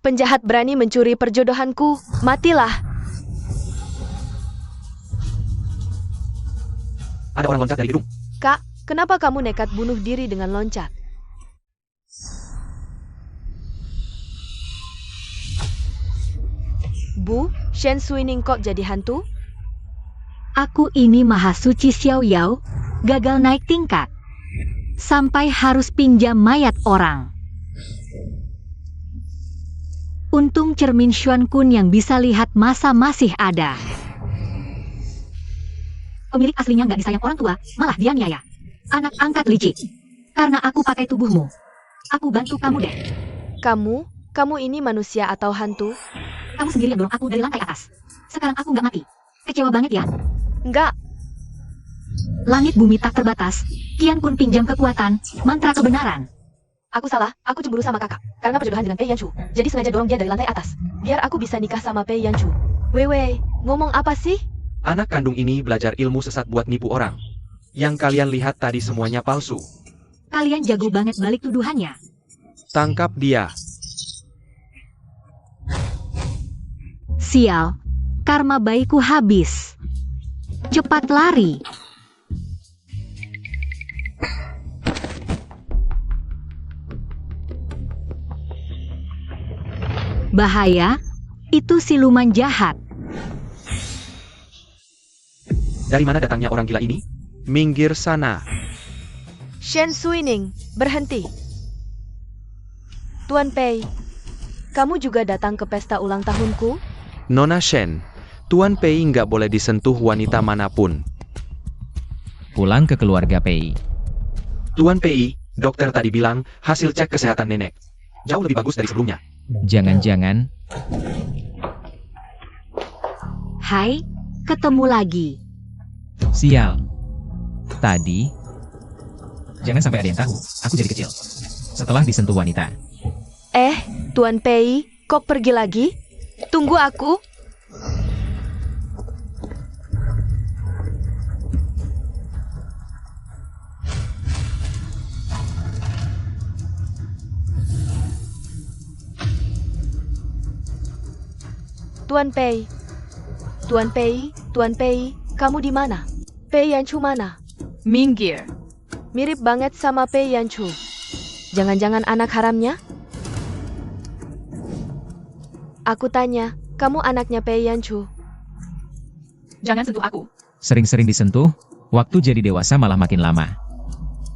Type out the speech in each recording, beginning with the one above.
Penjahat berani mencuri perjodohanku. Matilah. Ada orang loncat dari gedung. Kak, kenapa kamu nekat bunuh diri dengan loncat? Bu, Shen Suining kok jadi hantu? Aku ini Mahasuci Xiao Yao, gagal naik tingkat. Sampai harus pinjam mayat orang. Untung cermin Xuan Kun yang bisa lihat masa masih ada. Pemilik aslinya nggak disayang orang tua, malah dia niaya. Anak angkat licik. Karena aku pakai tubuhmu. Aku bantu kamu deh. Kamu ini manusia atau hantu? Kamu sendiri yang dorong aku dari lantai atas. Sekarang aku nggak mati. Kecewa banget ya. Enggak. Langit bumi tak terbatas. Qian Kun pinjam kekuatan, mantra kebenaran. Aku salah, aku cemburu sama kakak. Karena perjodohan dengan Pei Yanchu. Jadi sengaja dorong dia dari lantai atas. Biar aku bisa nikah sama Pei Yanchu. Wewe, ngomong apa sih? Anak kandung ini belajar ilmu sesat buat nipu orang. Yang kalian lihat tadi semuanya palsu. Kalian jago banget balik tuduhannya. Tangkap dia. Sial, karma baikku habis. Cepat lari. Bahaya, itu siluman jahat. Dari mana datangnya orang gila ini? Minggir sana. Shen Suining, berhenti. Tuan Pei, kamu juga datang ke pesta ulang tahunku? Nona Shen, Tuan Pei nggak boleh disentuh wanita manapun. Pulang ke keluarga Pei. Tuan Pei, dokter tadi bilang hasil cek kesehatan nenek jauh lebih bagus dari sebelumnya. Jangan-jangan Hai, ketemu lagi. sial. Tadi jangan sampai ada yang tahu aku jadi kecil setelah disentuh wanita. Tuan Pei, kok pergi lagi? Tunggu aku. Tuan Pei. Tuan Pei, Tuan Pei, kamu di mana? Pei Yanchu mana? Minggir. Mirip banget sama Pei Yanchu. Jangan-jangan anak haramnya? Aku tanya, kamu anaknya Pei Yanchu. Jangan sentuh aku. Sering-sering disentuh, waktu jadi dewasa malah makin lama.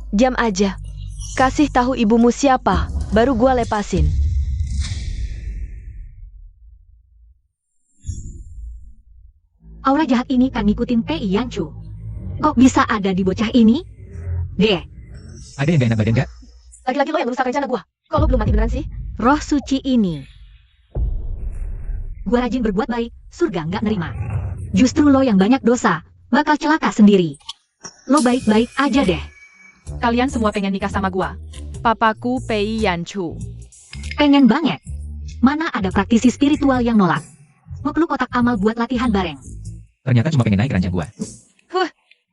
Diam aja. Kasih tahu ibumu siapa, baru gua lepasin. Aura jahat ini kan ngikutin Pei Yanchu. Kok bisa ada di bocah ini? Deh, Ada yang gak enak badan gak? Lagi-lagi lo yang merusak rencana gua. Kok lo belum mati beneran sih? roh suci ini. Gua rajin berbuat baik, surga nggak nerima. Justru lo yang banyak dosa, bakal celaka sendiri. Lo baik-baik aja deh. Kalian semua pengen nikah sama gua. Papaku Pei Yanchu. Pengen banget. Mana ada praktisi spiritual yang nolak. Ngepluk kotak amal buat latihan bareng. Ternyata cuma pengen naik ranjang gua.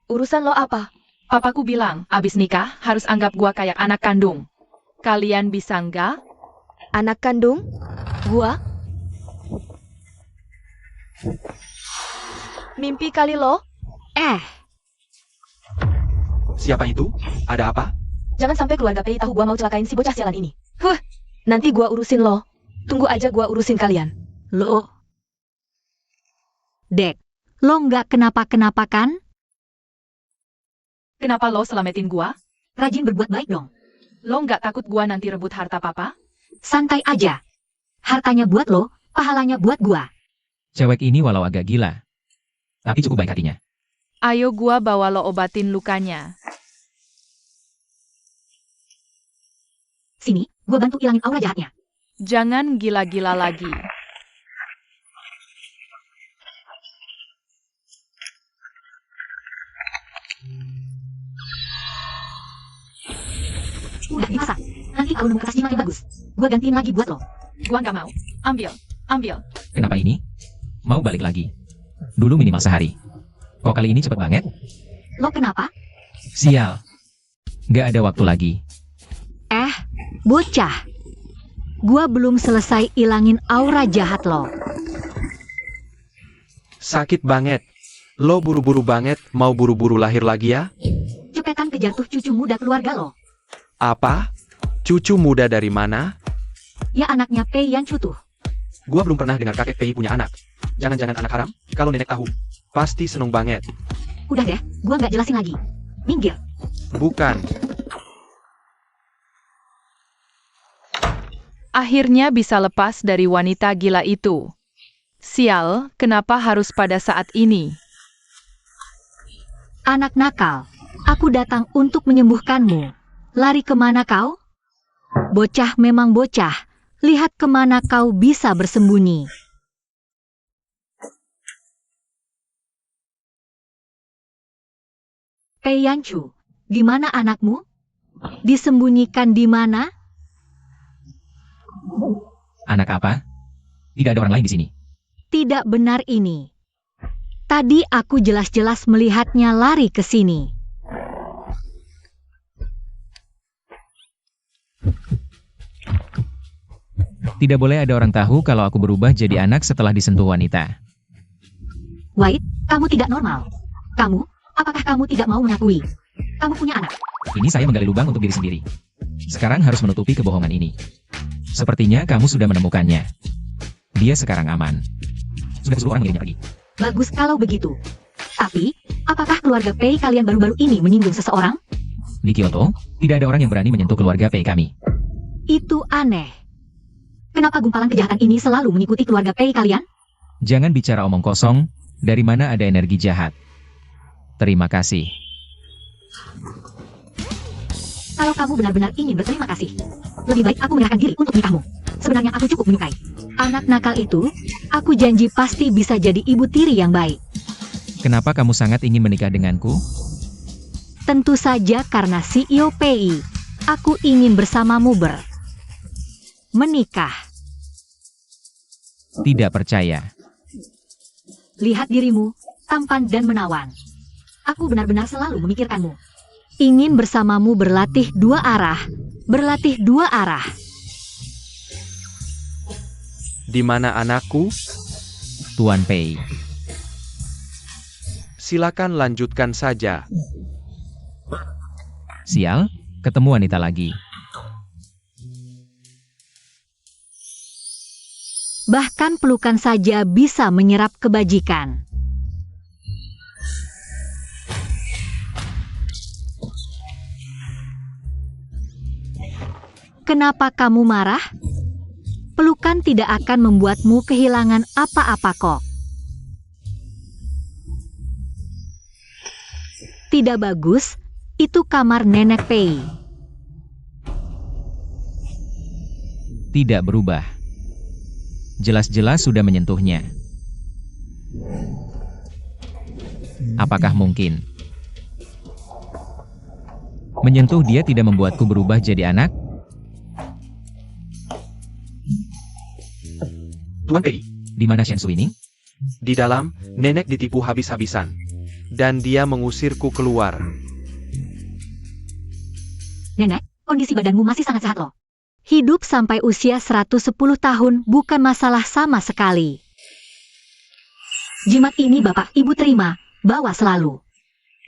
Urusan lo apa? Papaku bilang, abis nikah harus anggap gua kayak anak kandung. Kalian bisa nggak? Anak kandung? Gua? Mimpi kali lo? Siapa itu? Ada apa? Jangan sampai keluarga Pei tahu gua mau celakain si bocah sialan ini. Nanti gua urusin lo. Tunggu aja gua urusin kalian. Lo. Dek, lo nggak kenapa-kenapa kan? Kenapa lo selamatin gua? Rajin berbuat baik dong. Lo nggak takut gua nanti rebut harta papa? Santai aja. Hartanya buat lo, pahalanya buat gua. Cewek ini walau agak gila, tapi cukup baik hatinya. Ayo gua bawa lo obatin lukanya. Sini, gua bantu ilangin aura jahatnya. Jangan gila-gila lagi. Udah dipasang. Nanti kalau nemu kertas makin bagus, gua gantiin lagi buat lo. Gua nggak mau. Ambil. Kenapa ini? Mau balik lagi. Dulu minimal sehari. Kok kali ini cepet banget? Lo kenapa? Sial. Gak ada waktu lagi. Bocah. Gua belum selesai ilangin aura jahat lo. Sakit banget. Lo buru-buru banget, mau buru-buru lahir lagi ya? Cepetan kejar tuh cucu muda keluarga lo. Apa? Cucu muda dari mana? Ya anaknya Pei Yanchu tuh. Gua belum pernah dengar kakek Pei punya anak. Jangan-jangan anak haram? Kalau nenek tahu, pasti seneng banget. Udah deh, gua nggak jelasin lagi. Minggir. Bukan. Akhirnya bisa lepas dari wanita gila itu. Sial, kenapa harus pada saat ini? Anak nakal, aku datang untuk menyembuhkanmu. Lari kemana kau? Bocah memang bocah. Lihat kemana kau bisa bersembunyi. Pei Yanchu, di mana anakmu? Disembunyikan di mana? Anak apa? Tidak ada orang lain di sini. Tidak benar ini. Tadi aku jelas-jelas melihatnya lari ke sini. Tidak boleh ada orang tahu kalau aku berubah jadi anak setelah disentuh wanita. White, kamu tidak normal. Apakah kamu tidak mau mengakui? Kamu punya anak. Ini saya menggali lubang untuk diri sendiri. Sekarang harus menutupi kebohongan ini. Sepertinya kamu sudah menemukannya. Dia sekarang aman. Sudah suruh orang mengirimnya pergi. Bagus kalau begitu. Tapi, apakah keluarga Pei kalian baru-baru ini menyinggung seseorang? Di Kyoto, tidak ada orang yang berani menyentuh keluarga Pei kami. Itu aneh. Kenapa gumpalan kejahatan ini selalu mengikuti keluarga Pei kalian? Jangan bicara omong kosong, dari mana ada energi jahat. Terima kasih. Kalau kamu benar-benar ingin berterima kasih, lebih baik aku menyerahkan diri untuk nikahmu. Sebenarnya aku cukup menyukai anak nakal itu. Aku janji pasti bisa jadi ibu tiri yang baik. Kenapa kamu sangat ingin menikah denganku? Tentu saja karena CEO Pei. Aku ingin bersamamu menikah. Tidak percaya. Lihat dirimu, tampan dan menawan. Aku benar-benar selalu memikirkanmu. Ingin bersamamu berlatih dua arah. Di mana anakku? Tuan Pei. Silakan lanjutkan saja. Sial, ketemu wanita lagi. Bahkan pelukan saja bisa menyerap kebajikan. Kenapa kamu marah? Pelukan tidak akan membuatmu kehilangan apa-apa kok. Tidak bagus, itu kamar Nenek Pei. Tidak berubah. Jelas-jelas sudah menyentuhnya. Apakah mungkin? Menyentuh dia tidak membuatku berubah jadi anak? Tuan Pei, Di mana Shensu ini? di dalam, nenek ditipu habis-habisan. Dan dia mengusirku keluar. Nenek, kondisi badanmu masih sangat sehat loh. Hidup sampai usia 110 tahun bukan masalah sama sekali. Jimat ini Bapak Ibu terima, bawa selalu.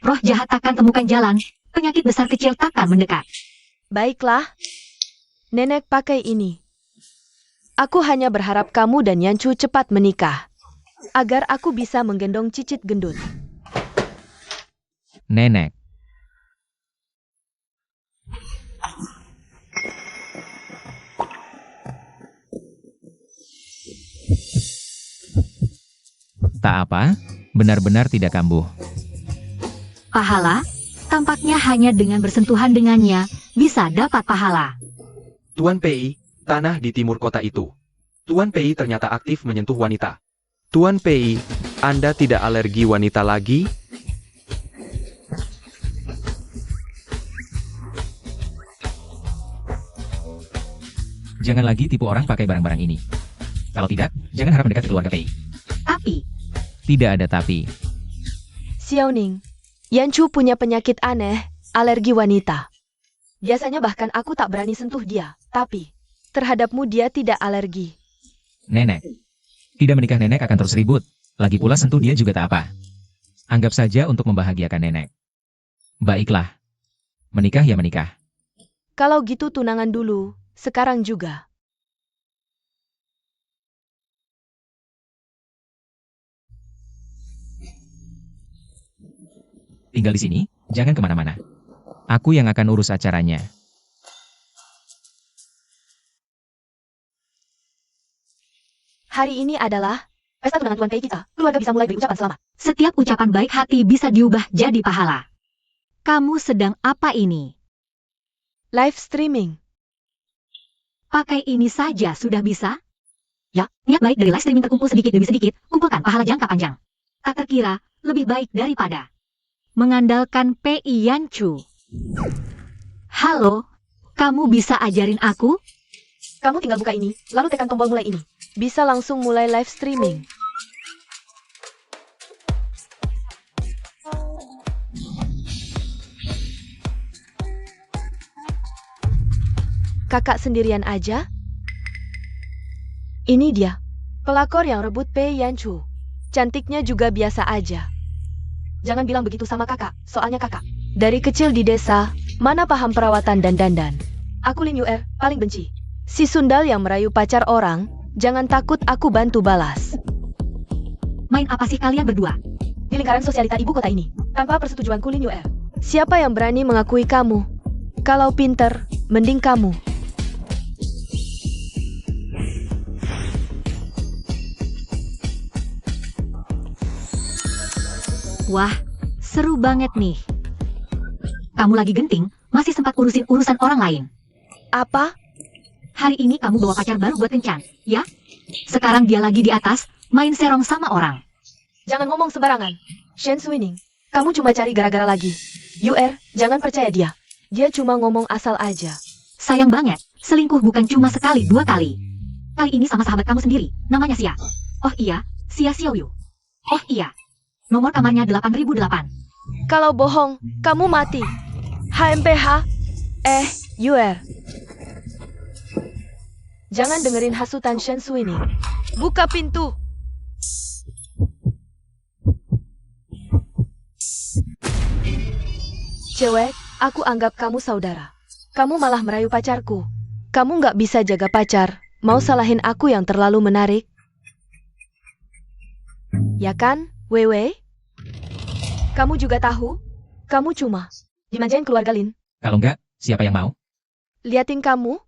Roh jahat akan temukan jalan, penyakit besar kecil takkan mendekat. Baiklah. Nenek pakai ini. Aku hanya berharap kamu dan Yanchu cepat menikah. Agar aku bisa menggendong cicit gendut. Nenek. Tak apa, benar-benar tidak kambuh. Pahala, tampaknya hanya dengan bersentuhan dengannya, bisa dapat pahala. Tuan Pei, tanah di timur kota itu. Tuan Pei ternyata aktif menyentuh wanita. Tuan Pei, Anda tidak alergi wanita lagi? Jangan lagi tipu orang pakai barang-barang ini. Kalau tidak, jangan harap mendekat ke keluarga Pei. Tapi, Tidak ada tapi. Xiaoning, Yanchu punya penyakit aneh, alergi wanita. Biasanya bahkan aku tak berani sentuh dia, tapi terhadapmu dia tidak alergi. Nenek. Tidak menikah nenek akan terus ribut. Lagi pula sentuh dia juga tak apa. Anggap saja untuk membahagiakan nenek. Baiklah. Menikah ya menikah. Kalau gitu tunangan dulu, sekarang juga. Tinggal di sini, jangan kemana-mana. Aku yang akan urus acaranya. Hari ini adalah pesta tunangan Tuan Pei kita. Keluarga bisa mulai beri ucapan selamat. Setiap ucapan baik hati bisa diubah jadi pahala. Kamu sedang apa ini? Live streaming. Pakai ini saja sudah bisa? Ya, niat baik dari live streaming terkumpul sedikit demi sedikit, kumpulkan pahala jangka panjang. Tak terkira, lebih baik daripada mengandalkan Pei Yanchu. Halo, kamu bisa ajarin aku? Kamu tinggal buka ini, lalu tekan tombol mulai ini. Bisa langsung mulai live streaming. Kakak sendirian aja? Ini dia, pelakor yang rebut Pei Yanchu. Cantiknya juga biasa aja. Jangan bilang begitu sama kakak, soalnya kakak dari kecil di desa, mana paham perawatan dan dandan. Aku Lin Yuer, paling benci si sundal yang merayu pacar orang. Jangan takut aku bantu balas. Main apa sih kalian berdua? Di lingkaran sosialita ibu kota ini, tanpa persetujuanku Lin Yuer. Siapa yang berani mengakui kamu? Kalau pinter, mending kamu. Wah, seru banget nih. Kamu lagi genting, masih sempat urusin urusan orang lain. Apa? Hari ini kamu bawa pacar baru buat kencan, ya? Sekarang dia lagi di atas, main serong sama orang. Jangan ngomong sembarangan. Shen Suining, kamu cuma cari gara-gara lagi. Yuer, jangan percaya dia. Dia cuma ngomong asal aja. Sayang banget, selingkuh bukan cuma sekali, 2 kali. Kali ini sama sahabat kamu sendiri, namanya Xia. Oh iya, Xia Xiaoyu. Oh iya, nomor kamarnya 8008. Kalau bohong, kamu mati. HMPH? Yuer. Jangan dengerin hasutan Shen Suining. Buka pintu. Cewek, aku anggap kamu saudara. Kamu malah merayu pacarku. Kamu nggak bisa jaga pacar. Mau salahin aku yang terlalu menarik? Ya kan, Wewe? Kamu juga tahu? Kamu cuma dimanjain keluarga Lin. Kalau enggak, siapa yang mau? Liatin kamu,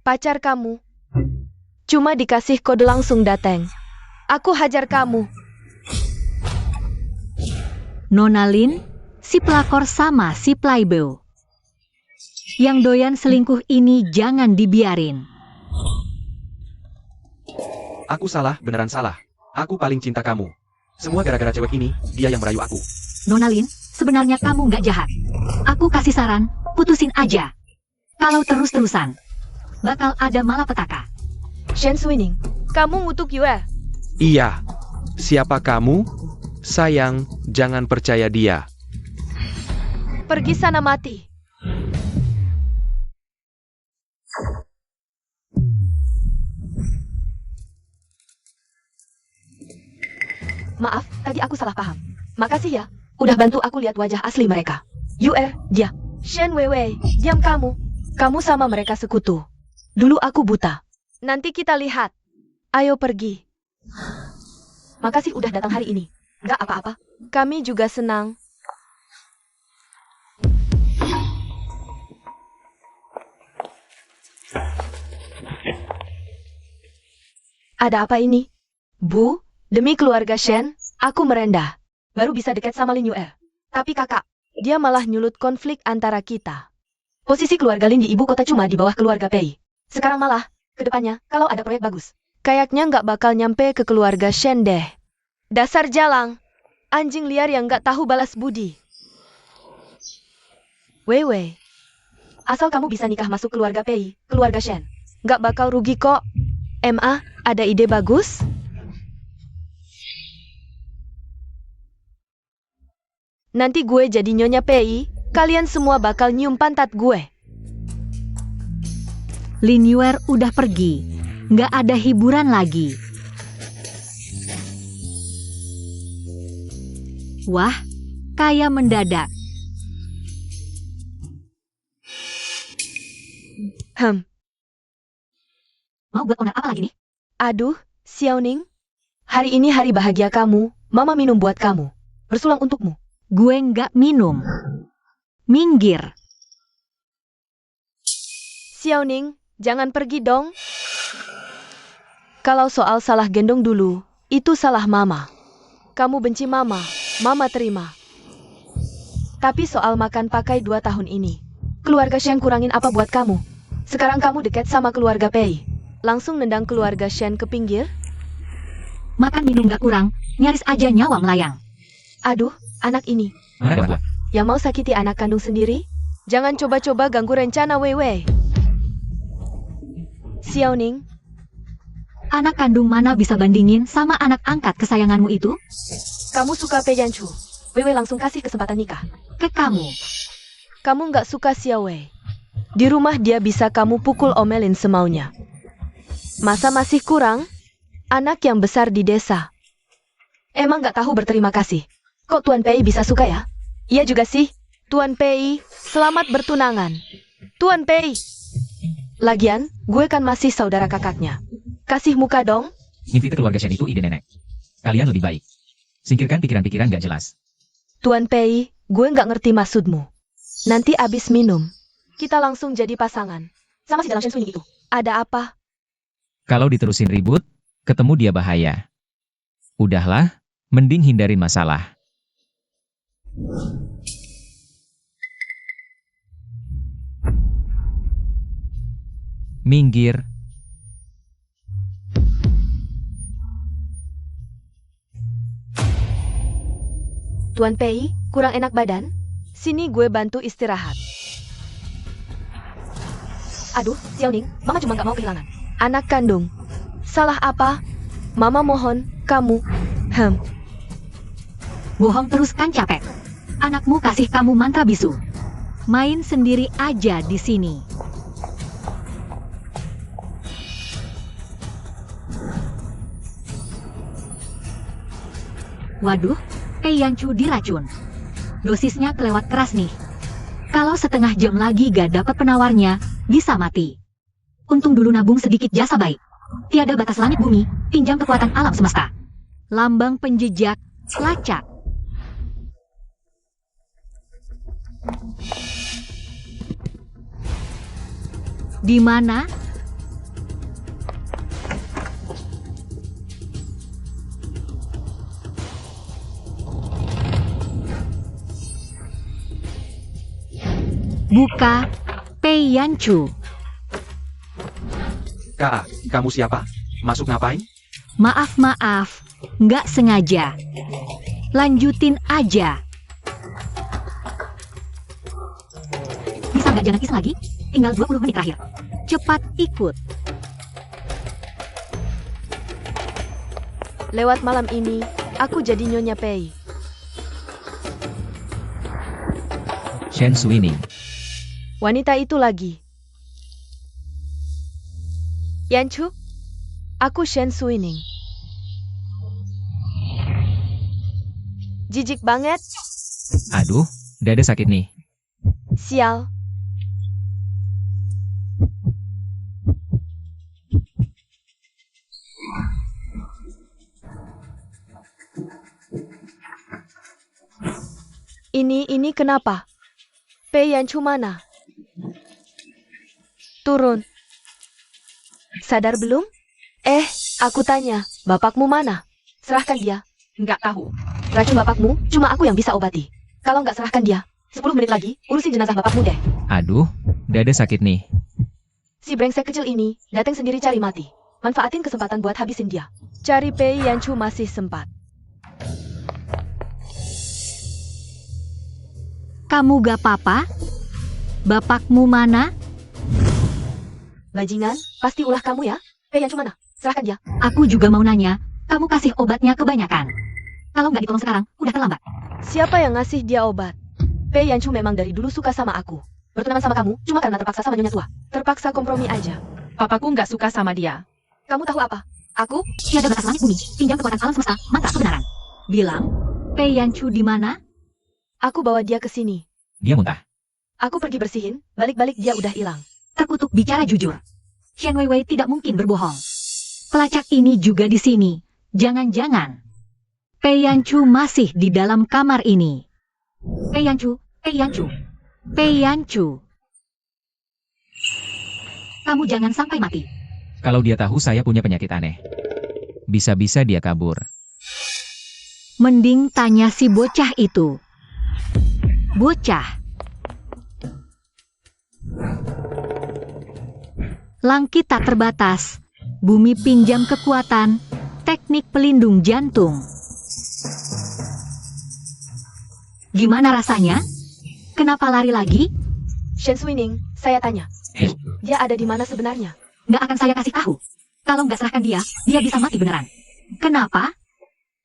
pacar kamu. Cuma dikasih kode langsung dateng. Aku hajar kamu. Nona Lin, si pelakor sama si playboy. Yang doyan selingkuh ini jangan dibiarin. Aku salah, beneran salah. Aku paling cinta kamu. Semua gara-gara cewek ini, dia yang merayu aku. Nona Lin, sebenarnya kamu nggak jahat. Aku kasih saran, putusin aja. Kalau terus-terusan, bakal ada malapetaka. Shen Suining, kamu ngutuk Yuer. Iya. Siapa kamu? Sayang, jangan percaya dia. Pergi sana mati. Maaf, tadi aku salah paham. Makasih ya, udah bantu aku lihat wajah asli mereka. Yuer, dia. Shen Weiwei, diam kamu. Kamu sama mereka sekutu. Dulu aku buta. Nanti kita lihat. Ayo pergi. Makasih udah datang hari ini. Gak apa-apa. Kami juga senang. Ada apa ini? Bu, demi keluarga Shen, aku merendah. Baru bisa dekat sama Lin Yuer. Tapi kakak, dia malah nyulut konflik antara kita. Posisi keluarga Lin di ibu kota cuma di bawah keluarga Pei. Sekarang malah, kedepannya, kalau ada proyek bagus, kayaknya nggak bakal nyampe ke keluarga Shen deh. Dasar jalang, anjing liar yang nggak tahu balas budi. Weiwei, asal kamu bisa nikah masuk keluarga Pei, keluarga Shen, nggak bakal rugi kok. MA, ada ide bagus? Nanti gue jadi nyonya Pei, kalian semua bakal nyium pantat gue. Lin Yuer udah pergi. Nggak ada hiburan lagi. Wah, kayak mendadak. Mau buat onar apa lagi nih? Aduh, Xiaoning. Hari ini hari bahagia kamu. Mama minum buat kamu. Bersulang untukmu. Gue nggak minum. Minggir. Xiaoning, jangan pergi dong. Kalau soal salah gendong dulu, itu salah Mama. Kamu benci Mama, Mama terima. Tapi soal makan pakai 2 tahun ini, keluarga Shen kurangin apa buat kamu? Sekarang kamu dekat sama keluarga Pei. Langsung nendang keluarga Shen ke pinggir? Makan minum nggak kurang, nyaris aja nyawa melayang. Aduh, anak ini. Mana gua? Yang mau sakiti anak kandung sendiri? Jangan coba-coba ganggu rencana Weiwei. Xiaoning, Anak kandung mana bisa bandingin sama anak angkat kesayanganmu itu? kamu suka Pei Yanchu. Weiwei langsung kasih kesempatan nikah. Ke kamu. Kamu nggak suka Xiaowei. Di rumah dia bisa kamu pukul omelin semaunya. Masa masih kurang? Anak yang besar di desa. Emang nggak tahu berterima kasih. Kok Tuan Pei bisa suka ya? Iya juga sih. Tuan Pei, selamat bertunangan. Tuan Pei. Lagian, gue kan masih saudara kakaknya. Kasih muka dong. Ngintip keluarga Shen itu ide nenek. Kalian lebih baik. Singkirkan pikiran-pikiran gak jelas. Tuan Pei, gue nggak ngerti maksudmu. Nanti abis minum, kita langsung jadi pasangan. Sama si dalam Shen Suining itu. Ada apa? Kalau diterusin ribut, ketemu dia bahaya. Udahlah, mending hindarin masalah. Minggir. Tuan Pei, kurang enak badan? Sini gue bantu istirahat. Aduh, Xiaoning, Mama cuma gak mau kehilangan anak kandung. Salah apa? Mama mohon, kamu. Bohong terus kan capek. Anakmu kasih kamu mantra bisu. Main sendiri aja di sini. Waduh, Pei Yanchu diracun. Dosisnya kelewat keras nih. Kalau setengah jam lagi gak dapat penawarnya, bisa mati. Untung dulu nabung sedikit jasa baik. Tiada batas langit bumi, pinjam kekuatan alam semesta. Lambang penjejak, lacak. Di mana? Buka Pei Yanchu. Kak, kamu siapa? Masuk ngapain? Maaf, nggak sengaja. Lanjutin aja. Bisa nggak jangan kisah lagi? Tinggal 20 menit terakhir. Cepat ikut. Lewat malam ini, aku jadi Nyonya Pei. Shen Suining. Wanita itu lagi. Yanchu, aku Shen Suining. Jijik banget, Aduh, dada sakit nih. sial. Ini kenapa? Pei Yanchu mana? Turun. Sadar belum? Aku tanya, bapakmu mana? Serahkan dia. Nggak tahu. Racun bapakmu, cuma aku yang bisa obati. Kalau nggak serahkan dia, 10 menit lagi, urusin jenazah bapakmu deh. Aduh, dada sakit nih. Si brengsek kecil ini, datang sendiri cari mati. Manfaatin kesempatan buat habisin dia. Cari Pei Yanchu masih sempat. Kamu gak apa-apa? Bapakmu mana? Bajingan, pasti ulah kamu ya? Pei Yanchu mana? Serahkan dia. Aku juga mau nanya, kamu kasih obatnya kebanyakan. Kalau nggak ditolong sekarang, udah terlambat. Siapa yang ngasih dia obat? Pei Yanchu memang dari dulu suka sama aku. Bertunangan sama kamu cuma karena terpaksa sama nyonya tua. Terpaksa kompromi aja. Papaku nggak suka sama dia. Kamu tahu apa? Aku? Tiada batas langit bumi, pinjam kekuatan alam semesta, mantra kebenaran. Bilang, Pei Yanchu di mana? Aku bawa dia ke sini. Dia muntah. Aku pergi bersihin, balik-balik dia udah hilang. Terkutuk bicara jujur. Shen Weiwei tidak mungkin berbohong. Pelacak ini juga di sini. Jangan-jangan Pei Yanchu masih di dalam kamar ini. Pei Yanchu, Pei Yanchu, Pei Yanchu. Kamu jangan sampai mati. Kalau dia tahu saya punya penyakit aneh. Bisa-bisa dia kabur. Mending tanya si bocah itu. Bocah. Langkit tak terbatas. Bumi pinjam kekuatan. Teknik pelindung jantung. Gimana rasanya? Kenapa lari lagi? Shen Suining, saya tanya. Eh, Dia ada di mana sebenarnya? Nggak akan saya kasih tahu. Kalau nggak serahkan dia, dia bisa mati beneran. Kenapa?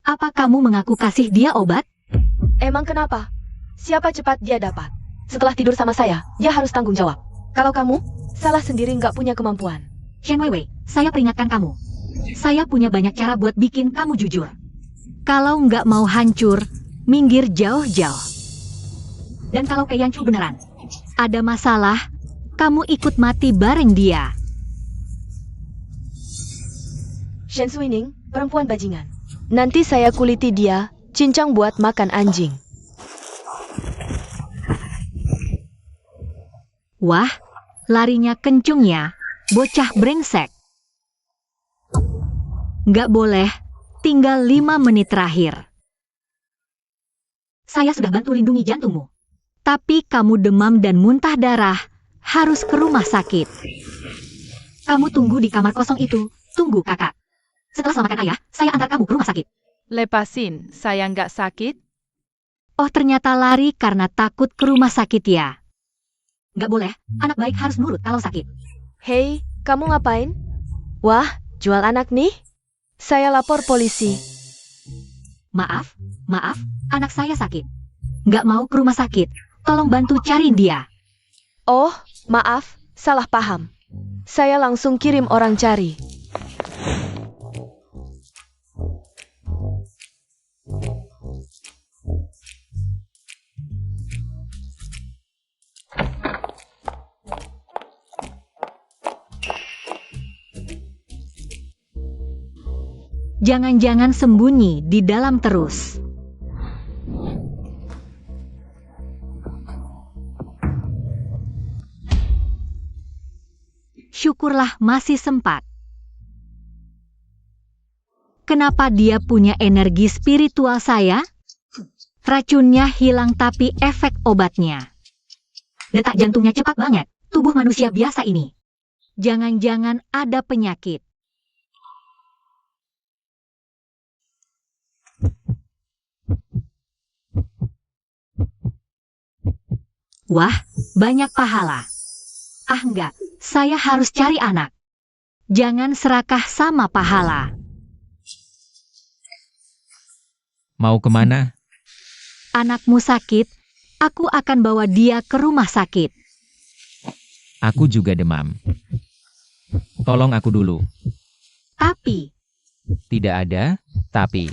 Apa kamu mengaku kasih dia obat? Emang kenapa? Siapa cepat dia dapat? Setelah tidur sama saya, dia harus tanggung jawab. Kalau kamu, salah sendiri nggak punya kemampuan. Shen Weiwei, saya peringatkan kamu. Saya punya banyak cara buat bikin kamu jujur. Kalau nggak mau hancur, minggir jauh-jauh. Dan kalau Pei Yanchu beneran ada masalah, kamu ikut mati bareng dia. Shen Suining, perempuan bajingan. Nanti saya kuliti dia, cincang buat makan anjing. Wah, larinya kencung ya, bocah brengsek. Nggak boleh, tinggal 5 menit terakhir. Saya sudah bantu lindungi jantungmu. Tapi kamu demam dan muntah darah, harus ke rumah sakit. Kamu tunggu di kamar kosong itu, tunggu kakak. Setelah selamatkan ayah, saya antar kamu ke rumah sakit. Lepasin, saya nggak sakit. Oh ternyata lari karena takut ke rumah sakit ya. Nggak boleh, anak baik harus nurut kalau sakit. Hei, kamu ngapain? Wah, jual anak nih? Saya lapor polisi. Maaf, anak saya sakit. Nggak mau ke rumah sakit, tolong bantu cariin dia. Oh, maaf, salah paham. Saya langsung kirim orang cari. Jangan-jangan sembunyi di dalam terus. Syukurlah masih sempat. Kenapa dia punya energi spiritual saya? Racunnya hilang tapi efek obatnya. Detak jantungnya cepat banget, tubuh manusia biasa ini. Jangan-jangan ada penyakit. Wah, banyak pahala. Ah enggak, saya harus cari anak. Jangan serakah sama pahala. Mau kemana? Anakmu sakit, aku akan bawa dia ke rumah sakit. Aku juga demam. Tolong aku dulu. Tapi, Tidak ada, tapi.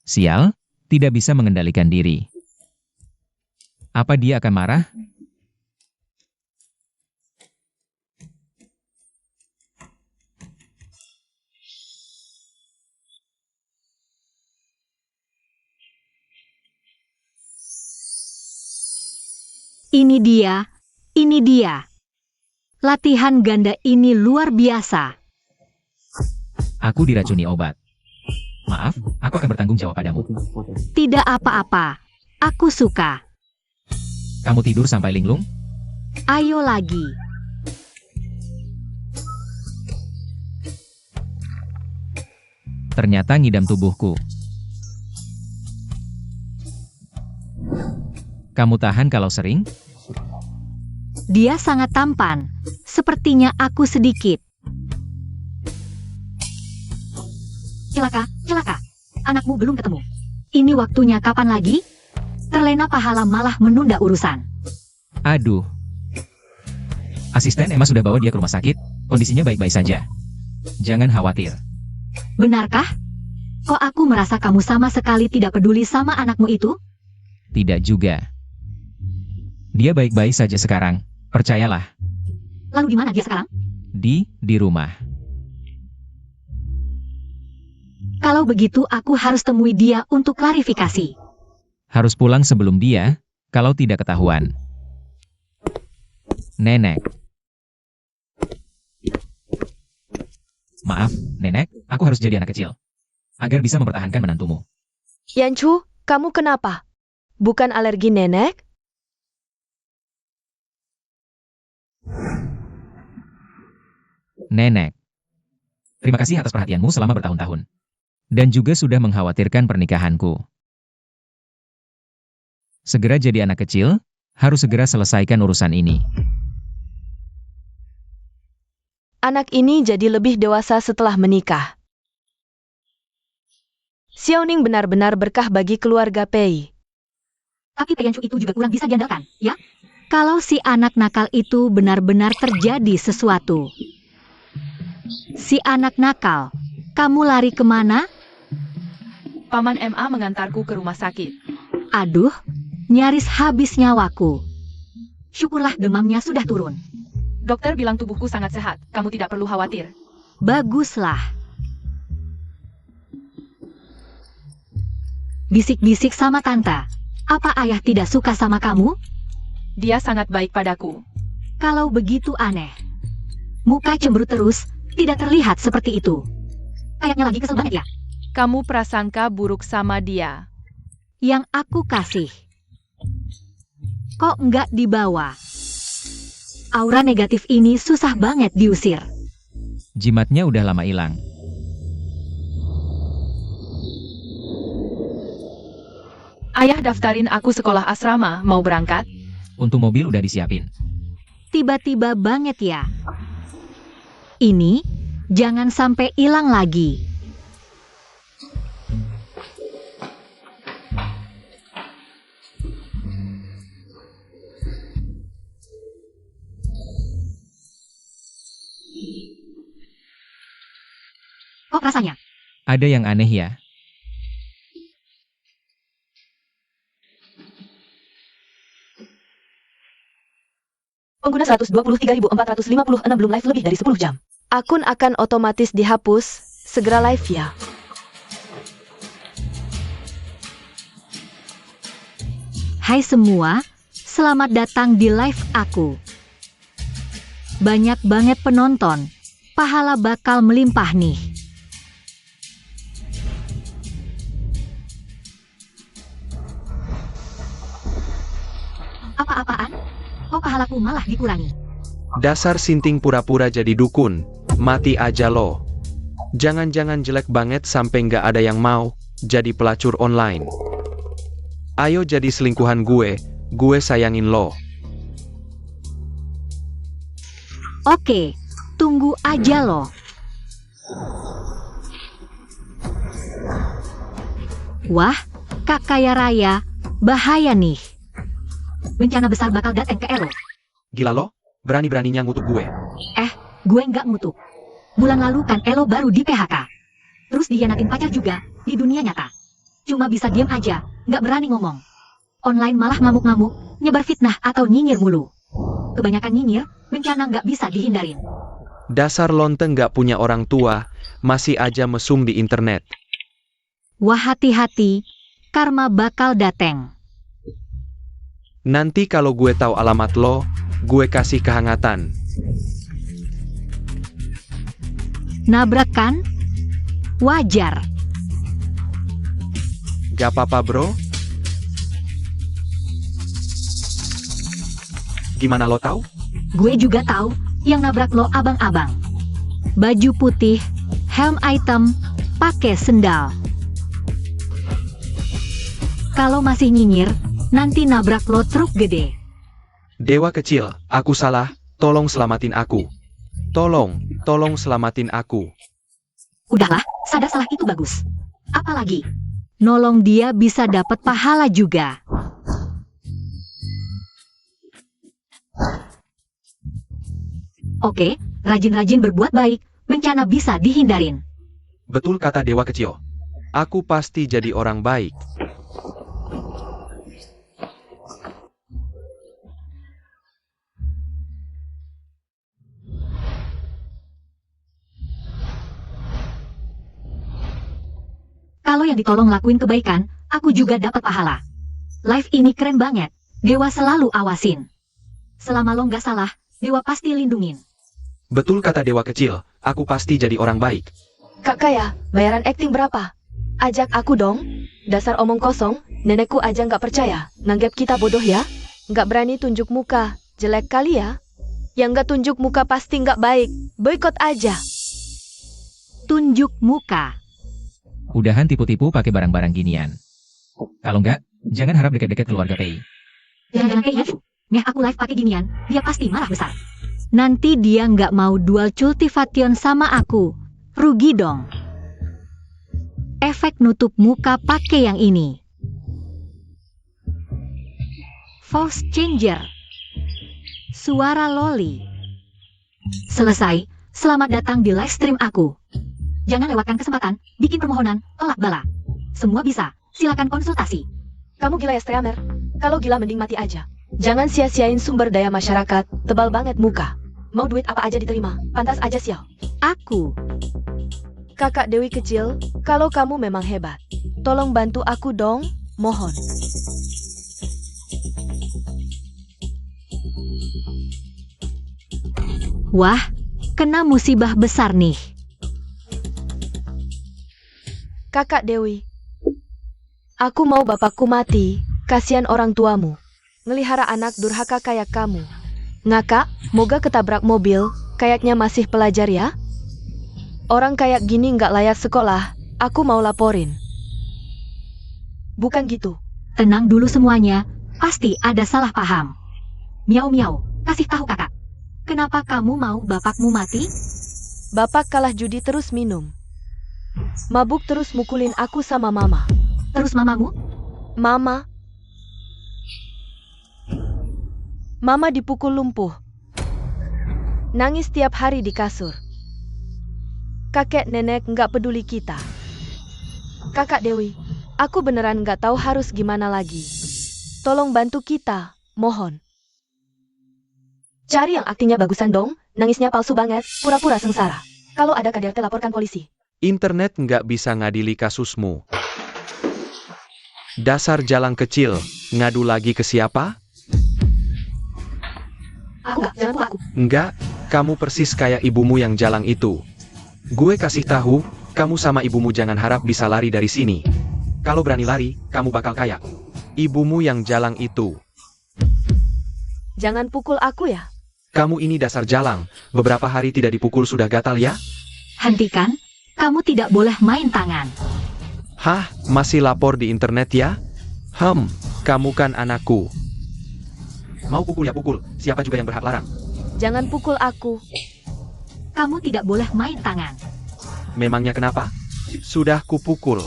Sial, tidak bisa mengendalikan diri. Apa dia akan marah? ini dia. Latihan ganda ini luar biasa. Aku diracuni obat. Maaf, aku akan bertanggung jawab padamu. Tidak apa-apa. Aku suka. Kamu tidur sampai linglung? Ayo lagi. Ternyata ngidam tubuhku. Kamu tahan kalau sering? Dia sangat tampan. Sepertinya aku sedikit. Celaka, celaka. Anakmu belum ketemu. Ini waktunya kapan lagi? Terlena pahala malah menunda urusan. Aduh. Asisten Emma sudah bawa dia ke rumah sakit, kondisinya baik-baik saja. Jangan khawatir. Benarkah? Kok aku merasa kamu sama sekali tidak peduli sama anakmu itu? Tidak juga. Dia baik-baik saja sekarang, percayalah. Lalu di mana dia sekarang? Di rumah. Kalau begitu aku harus temui dia untuk klarifikasi. Harus pulang sebelum dia, kalau tidak ketahuan. Nenek. Maaf, Nenek, aku harus jadi anak kecil. Agar bisa mempertahankan menantumu. Yanchu, kamu kenapa? Bukan alergi nenek? Nenek. Terima kasih atas perhatianmu selama bertahun-tahun. Dan juga sudah mengkhawatirkan pernikahanku. Segera jadi anak kecil, harus segera selesaikan urusan ini. Anak ini jadi lebih dewasa setelah menikah. Xiaoning benar-benar berkah bagi keluarga Pei. Tapi Pei Yanchu itu juga kurang bisa diandalkan, ya? Kalau si anak nakal itu benar-benar terjadi sesuatu. Si anak nakal, kamu lari kemana? Paman MA mengantarku ke rumah sakit. Aduh, nyaris habis nyawaku. Syukurlah demamnya sudah turun. Dokter bilang tubuhku sangat sehat, kamu tidak perlu khawatir. Baguslah. Bisik-bisik sama Tante. Apa ayah tidak suka sama kamu? Dia sangat baik padaku. Kalau begitu aneh. Muka cemberut terus, tidak terlihat seperti itu. Kayaknya lagi kesel banget ya. Kamu prasangka buruk sama dia. Yang aku kasih. Kok nggak dibawa? Aura negatif ini susah banget diusir. Jimatnya udah lama hilang. Ayah daftarin aku sekolah asrama, mau berangkat? Untuk mobil udah disiapin. Tiba-tiba banget ya. Ini, jangan sampai hilang lagi. Kok rasanya? Ada yang aneh ya? Pengguna 123.456 belum live lebih dari 10 jam. Akun akan otomatis dihapus, segera live ya. Hai semua, selamat datang di live aku. Banyak banget penonton, pahala bakal melimpah nih. Apa-apaan? Kok pahalaku malah dikurangi? Dasar sinting pura-pura jadi dukun, mati aja lo. Jangan-jangan jelek banget sampai nggak ada yang mau jadi pelacur online. Ayo jadi selingkuhan gue sayangin lo. Oke, tunggu aja loh. Wah, Kak Kaya Raya, bahaya nih. Bencana besar bakal datang ke Elo. Gila lo, berani-beraninya ngutuk gue. Gue nggak ngutuk. Bulan lalu kan Elo baru di PHK. Terus dihianatin pacar juga, di dunia nyata. Cuma bisa diam aja, nggak berani ngomong. Online malah ngamuk-ngamuk, nyebar fitnah atau nyinyir mulu. Kebanyakan nyinyir, bencana nggak bisa dihindarin. Dasar lonteng nggak punya orang tua, masih aja mesum di internet. Wah hati-hati, karma bakal dateng. Nanti kalau gue tahu alamat lo, gue kasih kehangatan. Nabrak kan? Wajar. Gak apa-apa bro. Gimana lo tahu? Gue juga tahu, yang nabrak lo abang-abang. Baju putih, helm item, pakai sendal. Kalau masih nyinyir, nanti nabrak lo truk gede. Dewa kecil, aku salah, tolong selamatin aku. Tolong selamatin aku. Udahlah, sadar salah itu bagus. Apalagi, nolong dia bisa dapat pahala juga. Oke, rajin-rajin berbuat baik, bencana bisa dihindarin. Betul kata Dewa Kecil. Aku pasti jadi orang baik. Kalau yang ditolong lakuin kebaikan, aku juga dapat pahala. Live ini keren banget. Dewa selalu awasin. Selama lo nggak salah, Dewa pasti lindungin. Betul kata Dewa Kecil, aku pasti jadi orang baik. Kak Kaya, bayaran acting berapa? Ajak aku dong. Dasar omong kosong, nenekku aja nggak percaya. Nganggap kita bodoh ya? Nggak berani tunjuk muka, jelek kali ya? Yang nggak tunjuk muka pasti nggak baik. Boikot aja. Tunjuk muka. Udahan tipu-tipu pakai barang-barang ginian. Kalau enggak, jangan harap deket-deket keluarga Pei. Jangan-jangan kayak Yanchu. Nih aku live pakai ginian, dia pasti marah besar. Nanti dia nggak mau dual cultivation sama aku. Rugi dong. Efek nutup muka pakai yang ini. Voice changer. Suara loli. Selesai. Selamat datang di live stream aku. Jangan lewatkan kesempatan, bikin permohonan, tolak bala. Semua bisa, silakan konsultasi. Kamu gila ya, streamer? Kalau gila mending mati aja. Jangan sia-siain sumber daya masyarakat, tebal banget muka. Mau duit apa aja diterima, pantas aja sial. Aku. Kakak Dewi Kecil, kalau kamu memang hebat, tolong bantu aku dong, mohon. Wah, kena musibah besar nih. Kakak Dewi, aku mau bapakku mati, kasihan orang tuamu. Ngelihara anak durhaka kayak kamu. Ngakak, moga ketabrak mobil, kayaknya masih pelajar ya? Orang kayak gini nggak layak sekolah, aku mau laporin. Bukan gitu. Tenang dulu semuanya, pasti ada salah paham. Miau-miau, kasih tahu kakak. Kenapa kamu mau bapakmu mati? Bapak kalah judi terus minum. Mabuk terus mukulin aku sama mama. Terus mamamu? Mama. Mama dipukul lumpuh. Nangis tiap hari di kasur. Kakek nenek nggak peduli kita. Kakak Dewi, aku beneran nggak tahu harus gimana lagi. Tolong bantu kita, mohon. Cari yang aktingnya bagusan dong, nangisnya palsu banget, pura-pura sengsara. Kalau ada KDRT laporkan polisi. Internet nggak bisa ngadili kasusmu. Dasar jalang kecil, ngadu lagi ke siapa? Aku nggak, jangan pukul aku. Enggak, kamu persis kayak ibumu yang jalang itu. Gue kasih tahu, kamu sama ibumu jangan harap bisa lari dari sini. Kalau berani lari, kamu bakal kaya. Ibumu yang jalang itu. Jangan pukul aku ya. Kamu ini dasar jalang, beberapa hari tidak dipukul sudah gatal ya? Hentikan, kamu tidak boleh main tangan. Hah, masih lapor di internet ya? Kamu kan anakku. Mau pukul ya pukul, siapa juga yang berhak larang? Jangan pukul aku. Kamu tidak boleh main tangan. Memangnya kenapa? Sudah kupukul.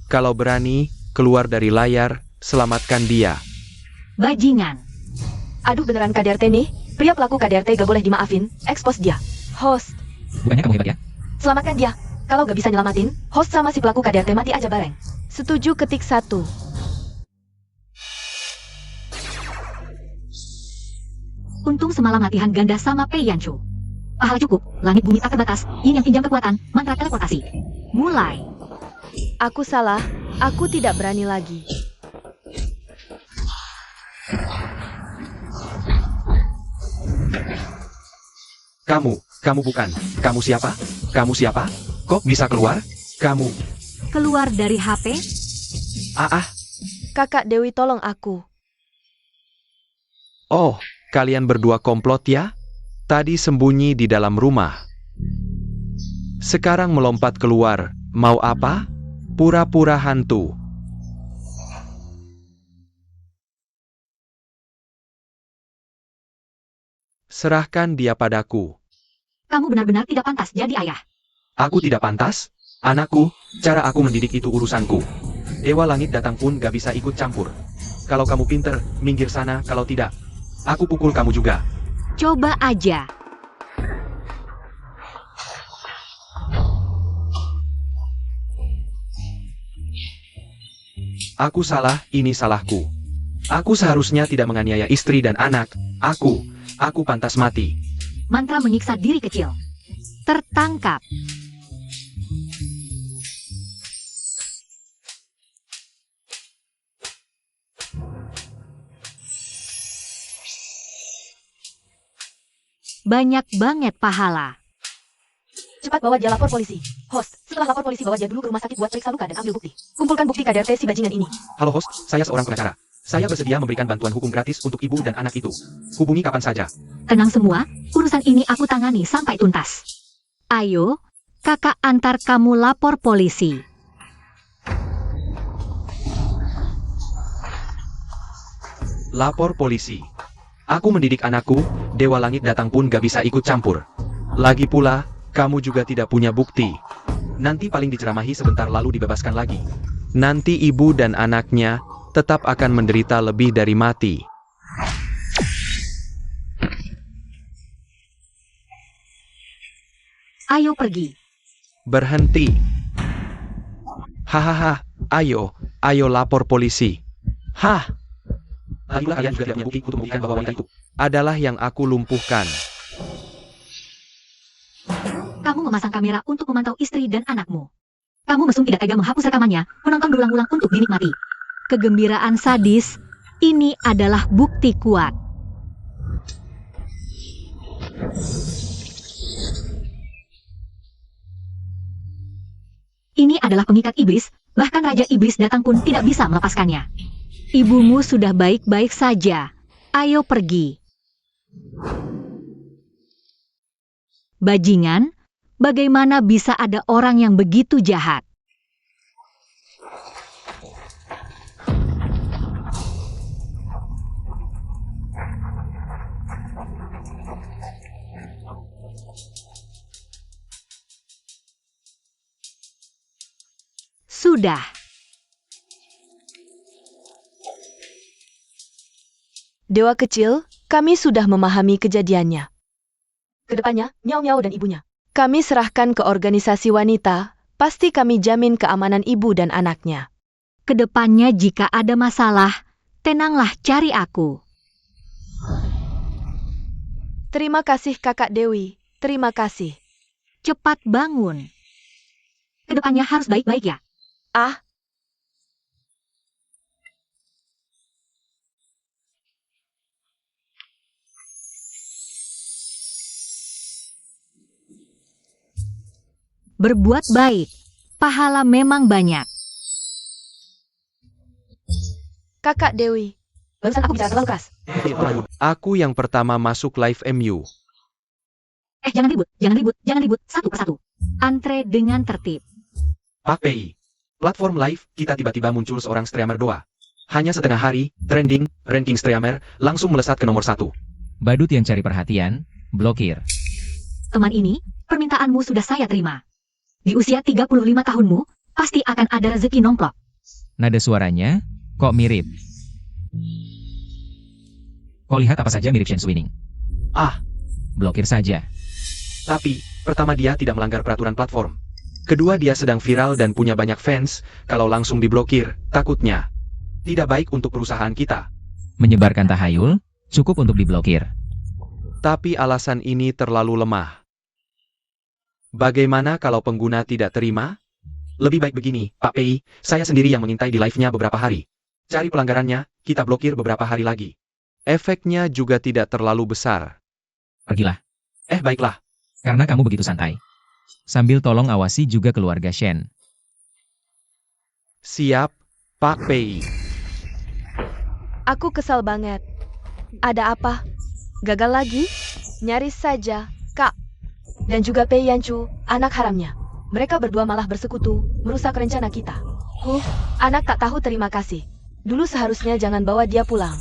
Kalau berani, keluar dari layar, selamatkan dia. Bajingan. Aduh beneran KDRT nih, pria pelaku KDRT gak boleh dimaafin, expose dia. Host, Bukannya kamu hebat ya? selamatkan dia. Kalau gak bisa nyelamatin, host sama si pelaku KDRT mati aja bareng. Setuju ketik 1. Untung semalam latihan ganda sama Pei Yanchu. Pahala cukup, langit bumi tak terbatas, yin yang pinjam kekuatan, mantra teleportasi. Mulai. Aku salah, aku tidak berani lagi. Kamu bukan. Kamu siapa? Kamu siapa? Kok bisa keluar? Kamu. Keluar dari HP? Kakak Dewi tolong aku. Oh, kalian berdua komplot ya? Tadi sembunyi di dalam rumah. Sekarang melompat keluar, mau apa? Pura-pura hantu. Serahkan dia padaku. Kamu benar-benar tidak pantas jadi ayah. Aku tidak pantas? Anakku, cara aku mendidik itu urusanku. Dewa langit datang pun gak bisa ikut campur. Kalau kamu pinter, minggir sana, kalau tidak, aku pukul kamu juga. Coba aja. Aku salah, ini salahku. Aku seharusnya tidak menganiaya istri dan anak. Aku pantas mati. Mantra menyiksa diri kecil. Tertangkap. Banyak banget pahala. Cepat bawa dia lapor polisi. Host, setelah lapor polisi bawa dia dulu ke rumah sakit buat periksa luka dan ambil bukti. Kumpulkan bukti KDRT si bajingan ini. Halo host, saya seorang pengacara. Saya bersedia memberikan bantuan hukum gratis untuk ibu dan anak itu. Hubungi kapan saja. Tenang semua, urusan ini aku tangani sampai tuntas. Ayo, kakak antar kamu lapor polisi. Lapor polisi. Aku mendidik anakku, Dewa Langit datang pun gak bisa ikut campur. Lagi pula, kamu juga tidak punya bukti. Nanti paling diceramahi sebentar lalu dibebaskan lagi. Nanti ibu dan anaknya tetap akan menderita lebih dari mati. Ayo pergi. Berhenti. Hahaha, ayo lapor polisi. Hah? Lagipula kalian juga tidak punya bukti untuk membuktikan bahwa wanita itu adalah yang aku lumpuhkan. Kamu memasang kamera untuk memantau istri dan anakmu. Kamu mesum tidak tega menghapus rekamannya, menonton berulang-ulang untuk dinikmati. Kegembiraan sadis, ini adalah bukti kuat. Ini adalah pengikat iblis, bahkan Raja Iblis datang pun tidak bisa melepaskannya. Ibumu sudah baik-baik saja. Ayo pergi. Bajingan, bagaimana bisa ada orang yang begitu jahat? Sudah. Dewa kecil, kami sudah memahami kejadiannya. Kedepannya, Nyau-Nyau dan ibunya. Kami serahkan ke organisasi wanita, pasti kami jamin keamanan ibu dan anaknya. Kedepannya jika ada masalah, tenanglah cari aku. Terima kasih Kakak Dewi, terima kasih. Cepat bangun. Kedepannya harus baik-baik ya. Ah, Berbuat baik, pahala memang banyak. Kakak Dewi. Barusan aku bicara terlalu keras. Aku yang pertama masuk live MU. Jangan ribut, satu persatu. Antre dengan tertib. Pak PI. Platform live, kita tiba-tiba muncul seorang streamer doa. Hanya setengah hari, trending, ranking streamer, langsung melesat ke nomor 1. Badut yang cari perhatian, blokir. Teman ini, permintaanmu sudah saya terima. Di usia 35 tahunmu, pasti akan ada rezeki nongklok. Nada suaranya, kok mirip? Kau lihat apa saja mirip Chance Winning? Ah, Blokir saja. tapi, pertama dia tidak melanggar peraturan platform. Kedua dia sedang viral dan punya banyak fans, kalau langsung diblokir, takutnya tidak baik untuk perusahaan kita. Menyebarkan tahayul, cukup untuk diblokir. Tapi alasan ini terlalu lemah. Bagaimana kalau pengguna tidak terima? Lebih baik begini, Pak PI, saya sendiri yang mengintai di live-nya beberapa hari. Cari pelanggarannya, kita blokir beberapa hari lagi. Efeknya juga tidak terlalu besar. Pergilah, Baiklah. karena kamu begitu santai. Sambil tolong awasi juga keluarga Shen. Siap, Pak PI. Aku kesal banget. Ada apa? Gagal lagi? Nyaris saja, Kak. Dan juga Pei Yanchu, anak haramnya. Mereka berdua malah bersekutu, merusak rencana kita. Anak tak tahu terima kasih. Dulu seharusnya jangan bawa dia pulang.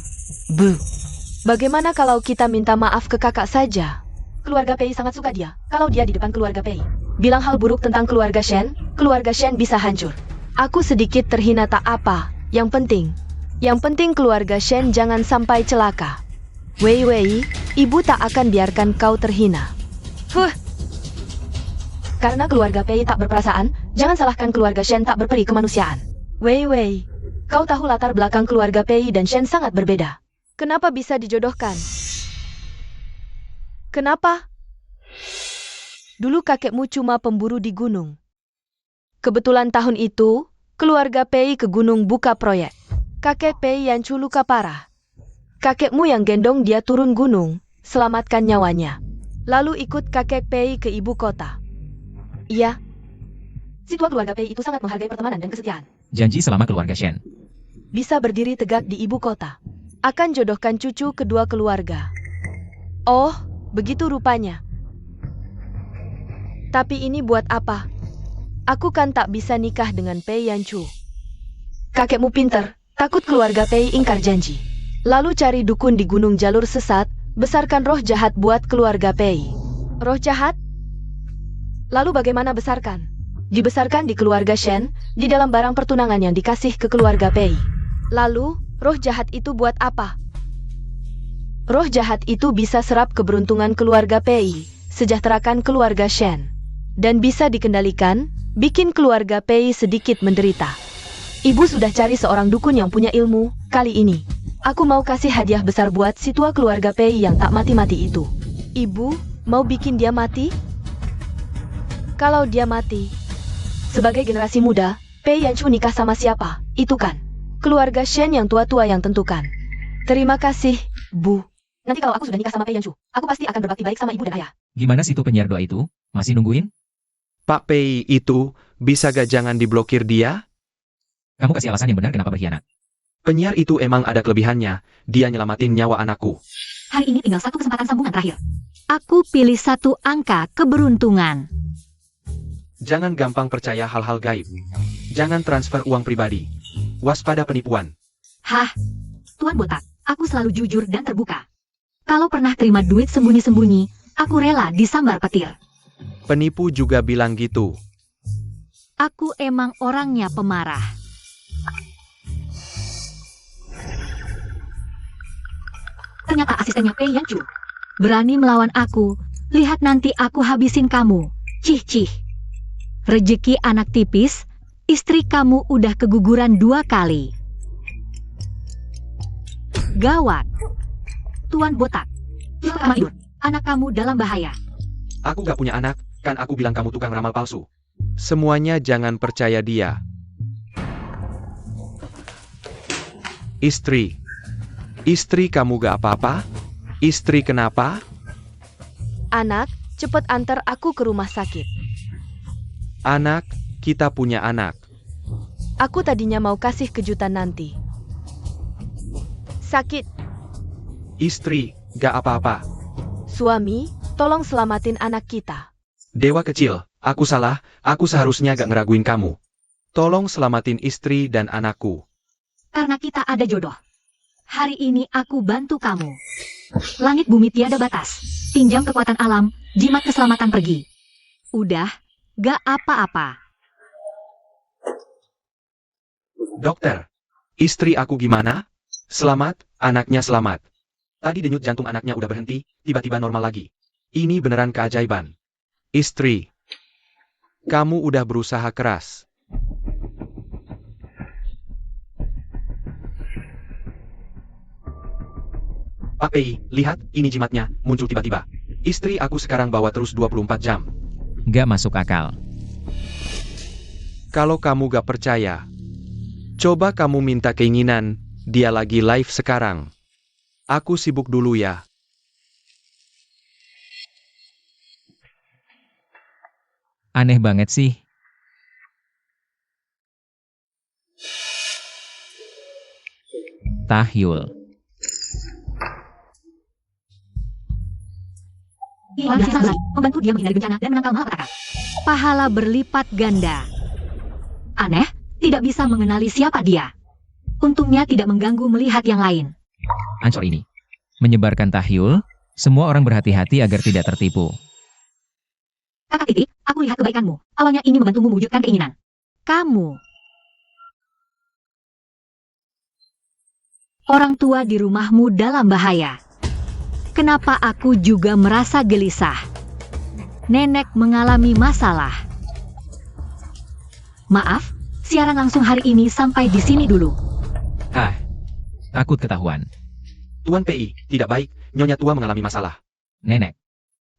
Bagaimana kalau kita minta maaf ke kakak saja? Keluarga Pei sangat suka dia, kalau dia di depan keluarga Pei. bilang hal buruk tentang keluarga Shen bisa hancur. Aku sedikit terhina tak apa, yang penting keluarga Shen jangan sampai celaka. Wei Wei, ibu tak akan biarkan kau terhina. Karena keluarga Pei tak berperasaan, jangan salahkan keluarga Shen tak berperi kemanusiaan. Wei Wei, kau tahu latar belakang keluarga Pei dan Shen sangat berbeda. Kenapa bisa dijodohkan? Kenapa? Dulu kakekmu cuma pemburu di gunung. Kebetulan tahun itu, keluarga Pei ke gunung buka proyek. Kakek Pei Yanchu luka parah. Kakekmu yang gendong dia turun gunung, selamatkan nyawanya. Lalu ikut kakek Pei ke ibu kota. Iya. Si tua keluarga Pei itu sangat menghargai pertemanan dan kesetiaan. Janji selama keluarga Shen. Bisa berdiri tegak di ibu kota. Akan jodohkan cucu kedua keluarga. Oh, begitu rupanya. Tapi ini buat apa? Aku kan tak bisa nikah dengan Pei Yanchu. Kakekmu pinter, takut keluarga Pei ingkar janji. Lalu cari dukun di gunung jalur sesat, besarkan roh jahat buat keluarga Pei. Roh jahat? Lalu bagaimana besarkan? Dibesarkan di keluarga Shen, di dalam barang pertunangan yang dikasih ke keluarga Pei. Lalu, roh jahat itu buat apa? Roh jahat itu bisa serap keberuntungan keluarga Pei, sejahterakan keluarga Shen. Dan bisa dikendalikan, bikin keluarga Pei sedikit menderita. Ibu sudah cari seorang dukun yang punya ilmu, kali ini. Aku mau kasih hadiah besar buat si tua keluarga Pei yang tak mati-mati itu. Ibu, mau bikin dia mati? Kalau dia mati, sebagai generasi muda, Pei Yanchu nikah sama siapa? Itu kan keluarga Shen yang tua-tua yang tentukan. Terima kasih, Bu. Nanti kalau aku sudah nikah sama Pei Yanchu, aku pasti akan berbakti baik sama ibu dan ayah. Gimana situ penyiar doa itu? Masih nungguin? Pak Pei itu, bisa gak jangan diblokir dia? Kamu kasih alasan yang benar kenapa berkhianat. Penyiar itu emang ada kelebihannya, dia nyelamatin nyawa anakku. Hari ini tinggal satu kesempatan sambungan terakhir. Aku pilih satu angka keberuntungan. Jangan gampang percaya hal-hal gaib. Jangan transfer uang pribadi. Waspada penipuan. Hah? Tuan Botak, aku selalu jujur dan terbuka. Kalau pernah terima duit sembunyi-sembunyi, aku rela disambar petir. Penipu juga bilang gitu. Aku emang orangnya pemarah. Ternyata asistennya Pei Yanchu berani melawan aku. Lihat nanti aku habisin kamu. Cih-cih. Rejeki anak tipis, istri kamu udah keguguran 2 kali. Gawat. Tuan Botak. Anak kamu dalam bahaya. Aku gak punya anak, kan aku bilang kamu tukang ramal palsu. Semuanya jangan percaya dia. Istri. Istri kamu gak apa-apa? Istri kenapa? Anak, cepet antar aku ke rumah sakit. Anak, kita punya anak. Aku tadinya mau kasih kejutan nanti. Sakit. Istri, gak apa-apa. Suami, tolong selamatin anak kita. Dewa kecil, aku salah, aku seharusnya gak ngeraguin kamu. Tolong selamatin istri dan anakku. Karena kita ada jodoh. Hari ini aku bantu kamu. Langit bumi tiada batas. Pinjam kekuatan alam, jimat keselamatan pergi. Udah, gak apa-apa. Dokter, istri aku gimana? Selamat, anaknya selamat. Tadi denyut jantung anaknya udah berhenti, tiba-tiba normal lagi. Ini beneran keajaiban. Istri, kamu udah berusaha keras. Pak Pei, lihat, ini jimatnya, muncul tiba-tiba. Istri aku sekarang bawa terus 24 jam. Gak masuk akal. Kalau kamu gak percaya, coba kamu minta keinginan, dia lagi live sekarang. Aku sibuk dulu ya. Aneh banget sih. Tahyul. Membantu dia menghindari bencana dan menangkal malapetaka. Pahala berlipat ganda. Aneh, tidak bisa mengenali siapa dia. Untungnya tidak mengganggu melihat yang lain. Ancor ini. Menyebarkan tahyul, semua orang berhati-hati agar tidak tertipu. Kakak Titik, aku lihat kebaikanmu. Awalnya ini membantumu mewujudkan keinginan. Kamu. Orang tua di rumahmu dalam bahaya. Kenapa aku juga merasa gelisah? Nenek mengalami masalah. Maaf, siaran langsung hari ini sampai di sini dulu. Takut ketahuan. Tuan PI, tidak baik, Nyonya Tua mengalami masalah. Nenek,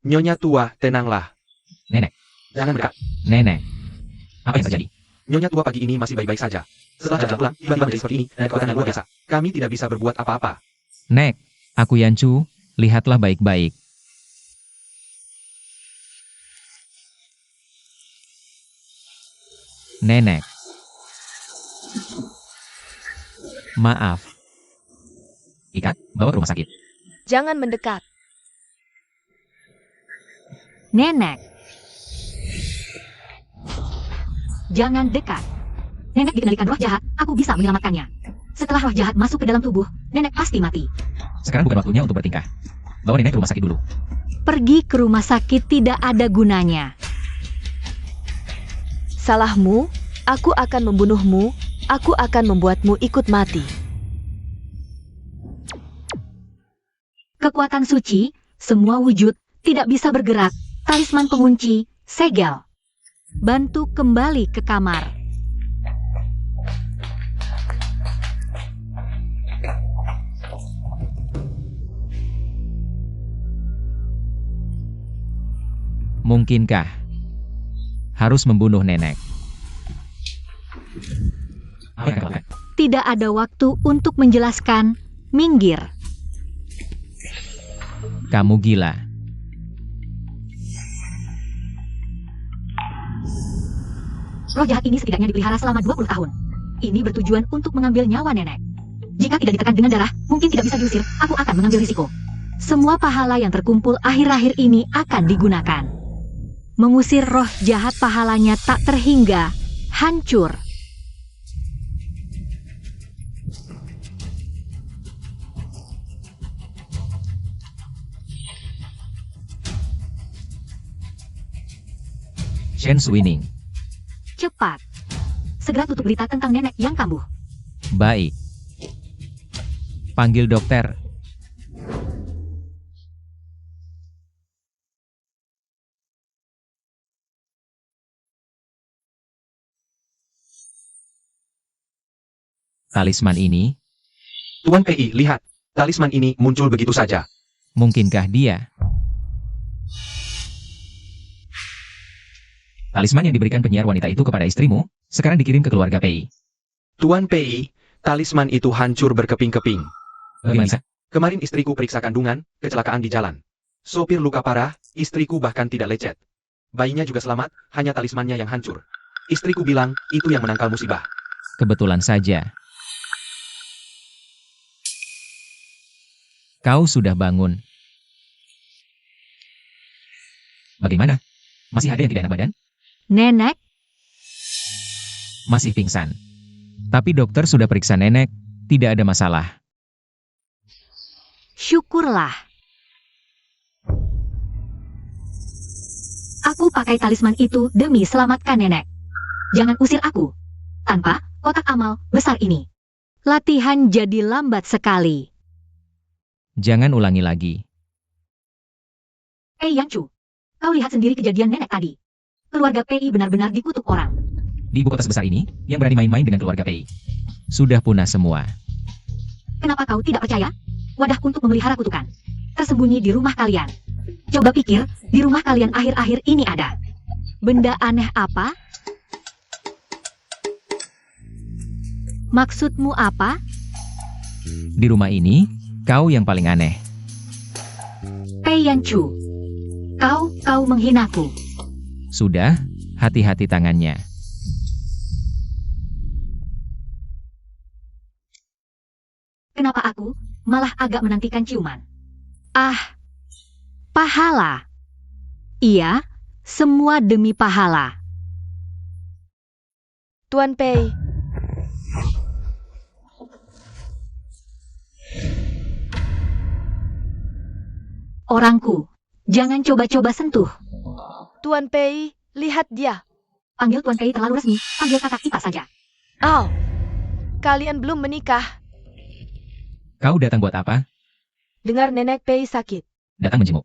Nyonya Tua, tenanglah. Nenek, Jangan mendekat. nenek. Apa yang terjadi? Nyonya Tua pagi ini masih baik-baik saja. Setelah jalan pulang, tiba-tiba menjadi seperti ini, dan kekuatannya luar biasa. Kami tidak bisa berbuat apa-apa. Nek, aku Yancu, lihatlah baik-baik. Nenek. Maaf. Ikat, bawa ke rumah sakit. Jangan mendekat. Nenek. Jangan dekat. Nenek dikendalikan roh jahat, aku bisa menyelamatkannya. Setelah roh jahat masuk ke dalam tubuh, nenek pasti mati. Sekarang bukan waktunya untuk bertingkah. Bawa nenek ke rumah sakit dulu. Pergi ke rumah sakit tidak ada gunanya. Salahmu, aku akan membunuhmu, aku akan membuatmu ikut mati. Kekuatan suci, semua wujud, tidak bisa bergerak, talisman pengunci, segel. Bantu kembali ke kamar. Mungkinkah harus membunuh nenek? Apa yang kau lakukan? Tidak ada waktu untuk menjelaskan, minggir. Kamu gila. Roh jahat ini setidaknya dipelihara selama 20 tahun. Ini bertujuan untuk mengambil nyawa nenek. Jika tidak ditekan dengan darah, mungkin tidak bisa diusir, aku akan mengambil risiko. Semua pahala yang terkumpul akhir-akhir ini akan digunakan. Mengusir roh jahat pahalanya tak terhingga, hancur. Chance winning. Cepat. Segera tutup berita tentang nenek yang kambuh. Baik. Panggil dokter. Talisman ini, Tuan PI, lihat. Talisman ini muncul begitu saja. mungkinkah dia? Talisman yang diberikan penyiar wanita itu kepada istrimu, sekarang dikirim ke keluarga PI. Tuan PI, talisman itu hancur berkeping-keping. Bagaimana bisa? Kemarin istriku periksa kandungan, kecelakaan di jalan. Sopir luka parah, istriku bahkan tidak lecet. Bayinya juga selamat, hanya talismannya yang hancur. Istriku bilang, itu yang menangkal musibah. Kebetulan saja. Kau sudah bangun. Bagaimana? Masih ada yang tidak enak badan? Nenek, Masih pingsan. Tapi dokter sudah periksa nenek, tidak ada masalah. syukurlah. Aku pakai talisman itu demi selamatkan nenek. Jangan usir aku. Tanpa kotak amal besar ini. Latihan jadi lambat sekali. Jangan ulangi lagi. Yancu, kau lihat sendiri kejadian nenek tadi. Keluarga PI benar-benar dikutuk orang. Di ibu kota sebesar ini, yang berani main-main dengan keluarga PI. Sudah punah semua. Kenapa kau tidak percaya? Wadah untuk memelihara kutukan. Tersembunyi di rumah kalian. Coba pikir, di rumah kalian akhir-akhir ini ada. Benda aneh apa? Maksudmu apa? Di rumah ini, kau yang paling aneh. Yancu, kau menghinaku. Sudah, hati-hati tangannya. Kenapa aku malah agak menantikan ciuman? Pahala. Iya, semua demi pahala. Tuan Pei, Orangku, jangan coba-coba sentuh. Tuan Pei, lihat dia. Panggil Tuan Pei terlalu resmi, panggil kakak ipar saja. Au. Kalian belum menikah. Kau datang buat apa? Dengar nenek Pei sakit. Datang menjenguk.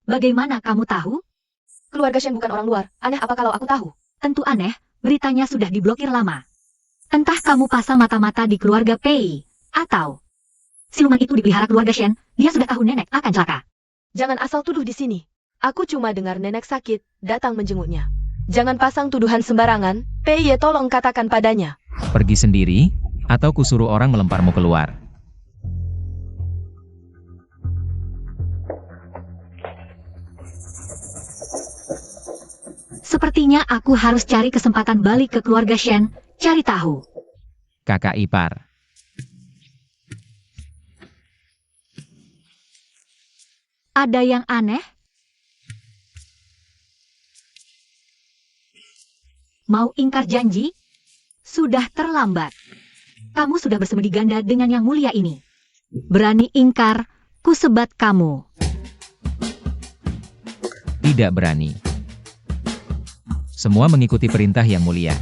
Bagaimana kamu tahu? Keluarga Shen bukan orang luar. Aneh apa kalau aku tahu? Tentu aneh, beritanya sudah diblokir lama. Entah kamu pasang mata-mata di keluarga Pei, atau siluman itu dipelihara keluarga Shen, dia sudah tahu nenek akan celaka. Jangan asal tuduh di sini. Aku cuma dengar nenek sakit, datang menjenguknya. Jangan pasang tuduhan sembarangan. Pei Ye, tolong katakan padanya. Pergi sendiri, atau kusuruh orang melemparmu keluar. Sepertinya aku harus cari kesempatan balik ke keluarga Shen, cari tahu. Kakak ipar. Ada yang aneh? Mau ingkar janji? Sudah terlambat. Kamu sudah bersemedi ganda dengan yang mulia ini. Berani ingkar, ku sebat kamu. Tidak berani. Semua mengikuti perintah yang mulia.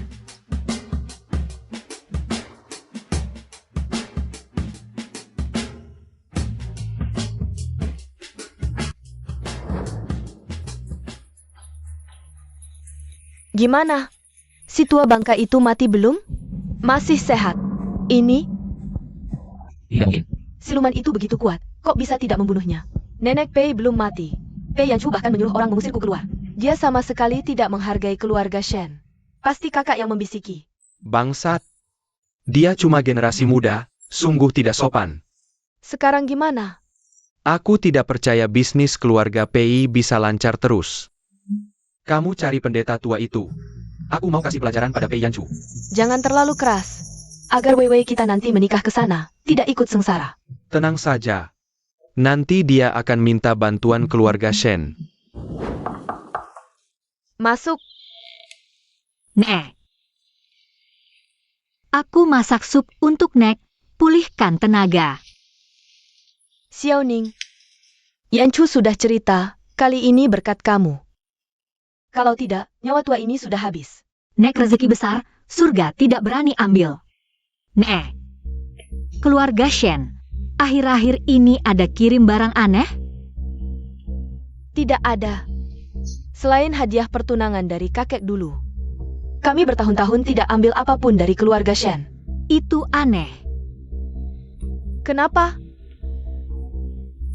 Gimana? Si tua bangka itu mati belum? Masih sehat. Ini, Tidak mungkin. siluman itu begitu kuat. Kok bisa tidak membunuhnya? Nenek Pei belum mati. Pei Yanchu bahkan menyuruh orang mengusirku keluar. Dia sama sekali tidak menghargai keluarga Shen. Pasti kakak yang membisiki. Bangsat. Dia cuma generasi muda, sungguh tidak sopan. Sekarang gimana? Aku tidak percaya bisnis keluarga Pei bisa lancar terus. Kamu cari pendeta tua itu. Aku mau kasih pelajaran pada Pei Yanchu. Jangan terlalu keras. Agar Wei kita nanti menikah ke sana, tidak ikut sengsara. Tenang saja. Nanti dia akan minta bantuan keluarga Shen. Masuk. Nek. Aku masak sup untuk Nek, pulihkan tenaga. Xiaoning. Yanchu sudah cerita, kali ini berkat kamu. Kalau tidak, nyawa tua ini sudah habis. Nek rezeki besar, surga tidak berani ambil. Nek. Keluarga Shen, akhir-akhir ini ada kirim barang aneh? Tidak ada. Selain hadiah pertunangan dari kakek dulu. Kami bertahun-tahun tidak ambil apapun dari keluarga Shen. Itu aneh. Kenapa?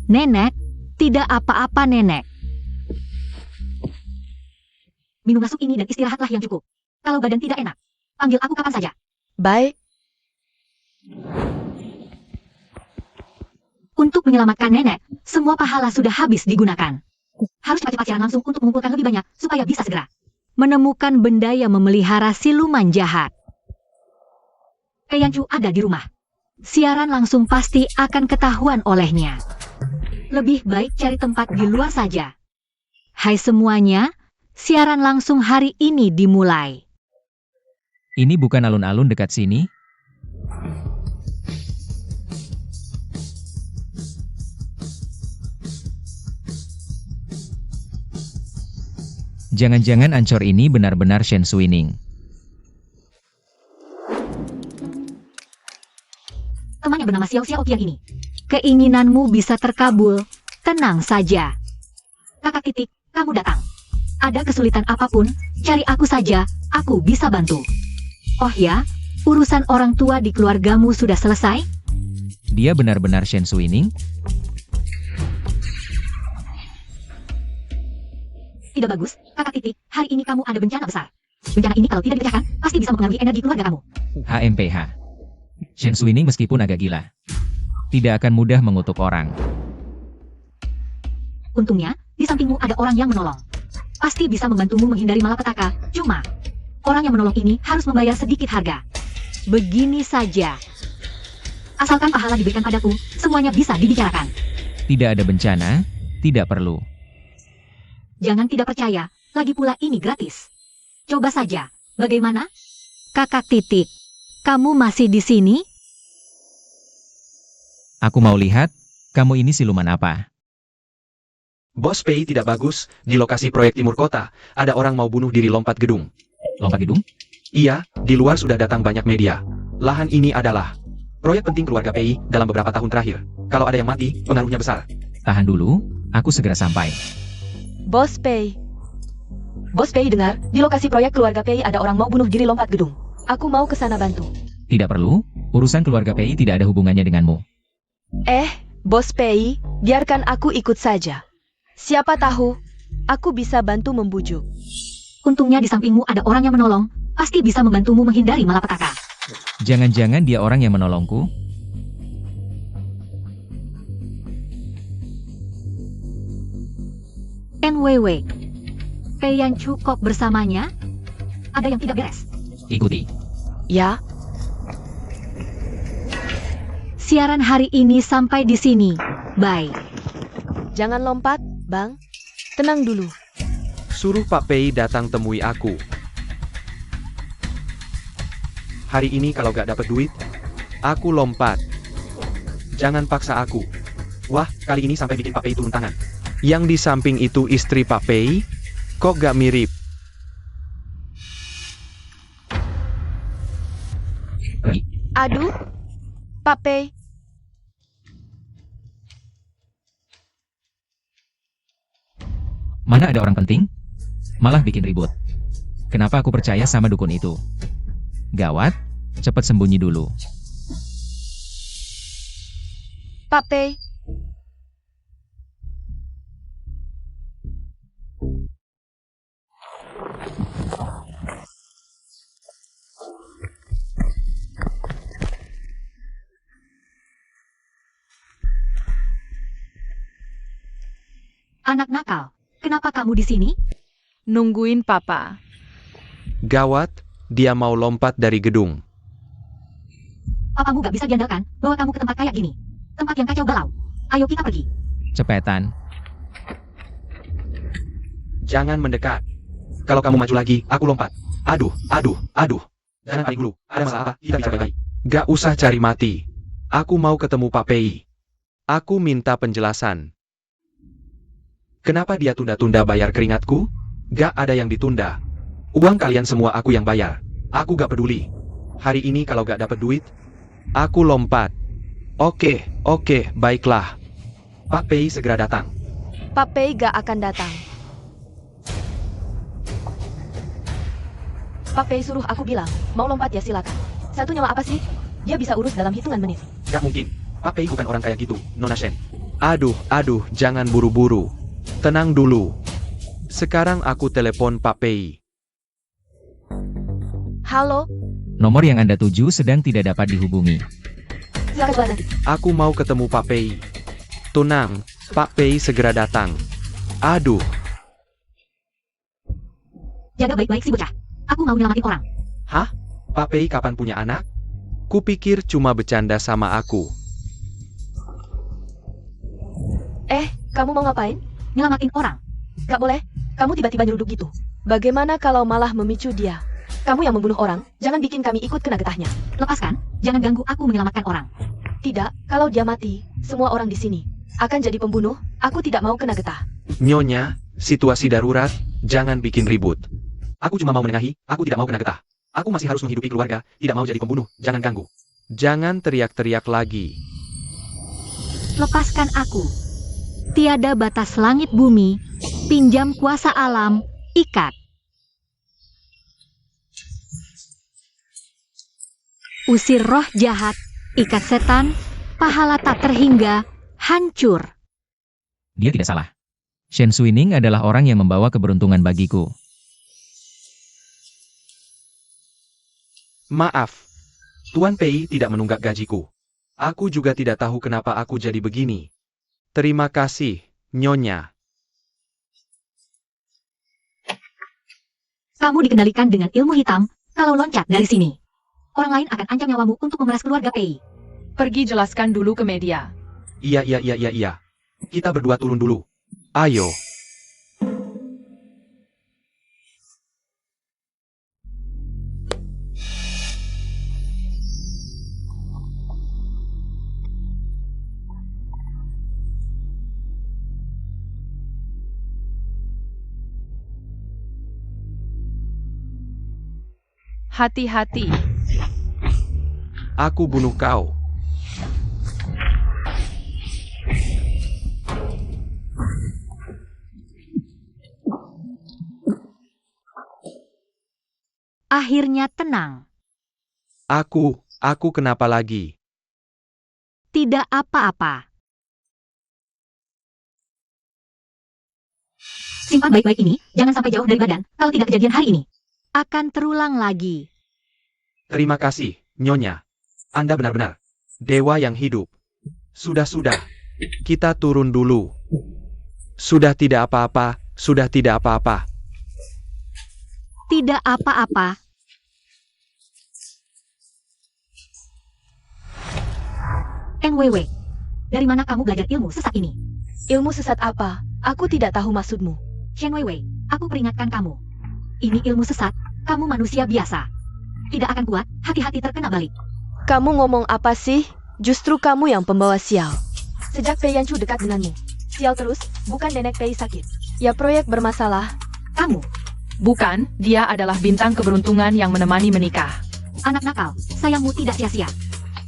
Nenek, tidak apa-apa nenek. Minumlah sup ini dan istirahatlah yang cukup. Kalau badan tidak enak, panggil aku kapan saja. Baik. Untuk menyelamatkan nenek, semua pahala sudah habis digunakan. Harus cepat-cepat siaran langsung untuk mengumpulkan lebih banyak, supaya bisa segera menemukan benda yang memelihara siluman jahat. Pei Yanchu ada di rumah. Siaran langsung pasti akan ketahuan olehnya. Lebih baik cari tempat di luar saja. Hai semuanya, siaran langsung hari ini dimulai. Ini bukan alun-alun dekat sini? Jangan-jangan Ancor ini benar-benar Shen Suining. Teman yang bernama Xiao Xiao Qian ini. Keinginanmu bisa terkabul, tenang saja. Kakak Titik, kamu datang. Ada kesulitan apapun, cari aku saja, aku bisa bantu. Oh ya, urusan orang tua di keluargamu sudah selesai? Dia benar-benar Shen Suining? Tidak bagus, Kakak Titik, hari ini kamu ada bencana besar. Bencana ini kalau tidak dipecahkan, pasti bisa mempengaruhi energi keluarga kamu. HMPH. Shen Suining meskipun agak gila, tidak akan mudah mengutuk orang. Untungnya, di sampingmu ada orang yang menolong. Pasti bisa membantumu menghindari malapetaka, cuma orang yang menolong ini harus membayar sedikit harga. Begini saja. Asalkan pahala diberikan padaku, semuanya bisa dibicarakan. Tidak ada bencana, tidak perlu. Jangan tidak percaya, lagi pula ini gratis. Coba saja, bagaimana? Kakak Titik, kamu masih di sini? Aku mau lihat, kamu ini siluman apa? Bos Pei tidak bagus, di lokasi proyek timur kota, ada orang mau bunuh diri lompat gedung. Lompat gedung? Iya, di luar sudah datang banyak media. Lahan ini adalah proyek penting keluarga Pei dalam beberapa tahun terakhir. Kalau ada yang mati, pengaruhnya besar. Tahan dulu, aku segera sampai. Bos Pei. Bos Pei dengar, di lokasi proyek keluarga Pei ada orang mau bunuh diri lompat gedung. Aku mau ke sana bantu. Tidak perlu, urusan keluarga Pei tidak ada hubungannya denganmu. Bos Pei, biarkan aku ikut saja. Siapa tahu, aku bisa bantu membujuk. Untungnya di sampingmu ada orang yang menolong, pasti bisa membantumu menghindari malapetaka. Jangan-jangan dia orang yang menolongku? NWW. Pei yang cukup bersamanya, ada yang tidak beres. Ikuti. Ya, Siaran hari ini sampai di sini. Bye. jangan lompat, Bang. Tenang dulu. Suruh Pak Pei datang temui aku. Hari ini kalau gak dapet duit, aku lompat. Jangan paksa aku. Wah, kali ini sampai bikin Pak Pei turun tangan. Yang di samping itu istri Pak Pei? Kok gak mirip? Pergi. Aduh, Pak Pei. Mana ada orang penting? Malah bikin ribut. Kenapa aku percaya sama dukun itu? Gawat, cepat sembunyi dulu. Pak Pei. Anak nakal, kenapa kamu di sini? Nungguin Papa. Gawat, dia mau lompat dari gedung. Papamu gak bisa diandalkan, bawa kamu ke tempat kayak gini. Tempat yang kacau balau. Ayo kita pergi. Cepetan. Jangan mendekat. Kalau kamu maju lagi, aku lompat. Aduh. Jangan panik dulu. Ada masalah apa? Kita bisa baik-baik. Gak usah cari mati. Aku mau ketemu Pak Pei. Aku minta penjelasan. Kenapa dia tunda-tunda bayar keringatku? Gak ada yang ditunda. Uang kalian semua aku yang bayar. Aku gak peduli. Hari ini kalau gak dapet duit, aku lompat. Oke, baiklah. Pak Pei segera datang. Pak Pei gak akan datang. Pak Pei suruh aku bilang, mau lompat ya silakan. Satu nyawa apa sih? Dia bisa urus dalam hitungan menit. Gak mungkin. Pak Pei bukan orang kayak gitu, Nona Shen. Aduh, jangan buru-buru. Tenang dulu. Sekarang aku telepon Pak Pei. Halo, Nomor yang Anda tuju sedang tidak dapat dihubungi. silakan coba nanti. Aku mau ketemu Pak Pei. Tenang, Pak Pei segera datang. Aduh, Jaga baik-baik si bocah. Aku mau nyelamatin orang. hah? Pak Pei kapan punya anak? Kupikir cuma bercanda sama aku. Kamu mau ngapain? Nyelamatin orang. Gak boleh. Kamu tiba-tiba nyeruduk gitu. Bagaimana kalau malah memicu dia? Kamu yang membunuh orang, jangan bikin kami ikut kena getahnya. Lepaskan, jangan ganggu aku menyelamatkan orang. Tidak, kalau dia mati, semua orang di sini akan jadi pembunuh. Aku tidak mau kena getah. Nyonya, situasi darurat, jangan bikin ribut. Aku cuma mau menengahi, aku tidak mau kena getah. Aku masih harus menghidupi keluarga, tidak mau jadi pembunuh, jangan ganggu. Jangan teriak-teriak lagi. Lepaskan aku. Tiada batas langit bumi, pinjam kuasa alam, ikat. Usir roh jahat, ikat setan, pahala tak terhingga, hancur. Dia tidak salah. Shen Suining adalah orang yang membawa keberuntungan bagiku. Maaf, Tuan Pei tidak menunggak gajiku. Aku juga tidak tahu kenapa aku jadi begini. Terima kasih, Nyonya. Kamu dikendalikan dengan ilmu hitam, kalau loncat dari sini. Orang lain akan ancam nyawamu untuk memeras keluarga Pei. Pergi jelaskan dulu ke media. Iya. Kita berdua turun dulu. Ayo. Hati-hati. Aku bunuh kau. Akhirnya tenang. Aku kenapa lagi? Tidak apa-apa. Simpan baik-baik ini, jangan sampai jauh dari badan, kalau tidak kejadian hari ini akan terulang lagi. Terima kasih, Nyonya. Anda benar-benar dewa yang hidup. Sudah. Kita turun dulu. Sudah tidak apa-apa. Tidak apa-apa. NWW, dari mana kamu belajar ilmu sesat ini? Ilmu sesat apa? Aku tidak tahu maksudmu. Shen Weiwei, aku peringatkan kamu. Ini ilmu sesat, kamu manusia biasa. Tidak akan kuat, hati-hati terkena balik. Kamu ngomong apa sih? Justru kamu yang pembawa sial. Sejak Pei Yanchu dekat denganmu, sial terus, bukan nenek Pei sakit. Ya proyek bermasalah. Kamu, Bukan, dia adalah bintang keberuntungan yang menemani menikah. anak nakal, sayangmu tidak sia-sia.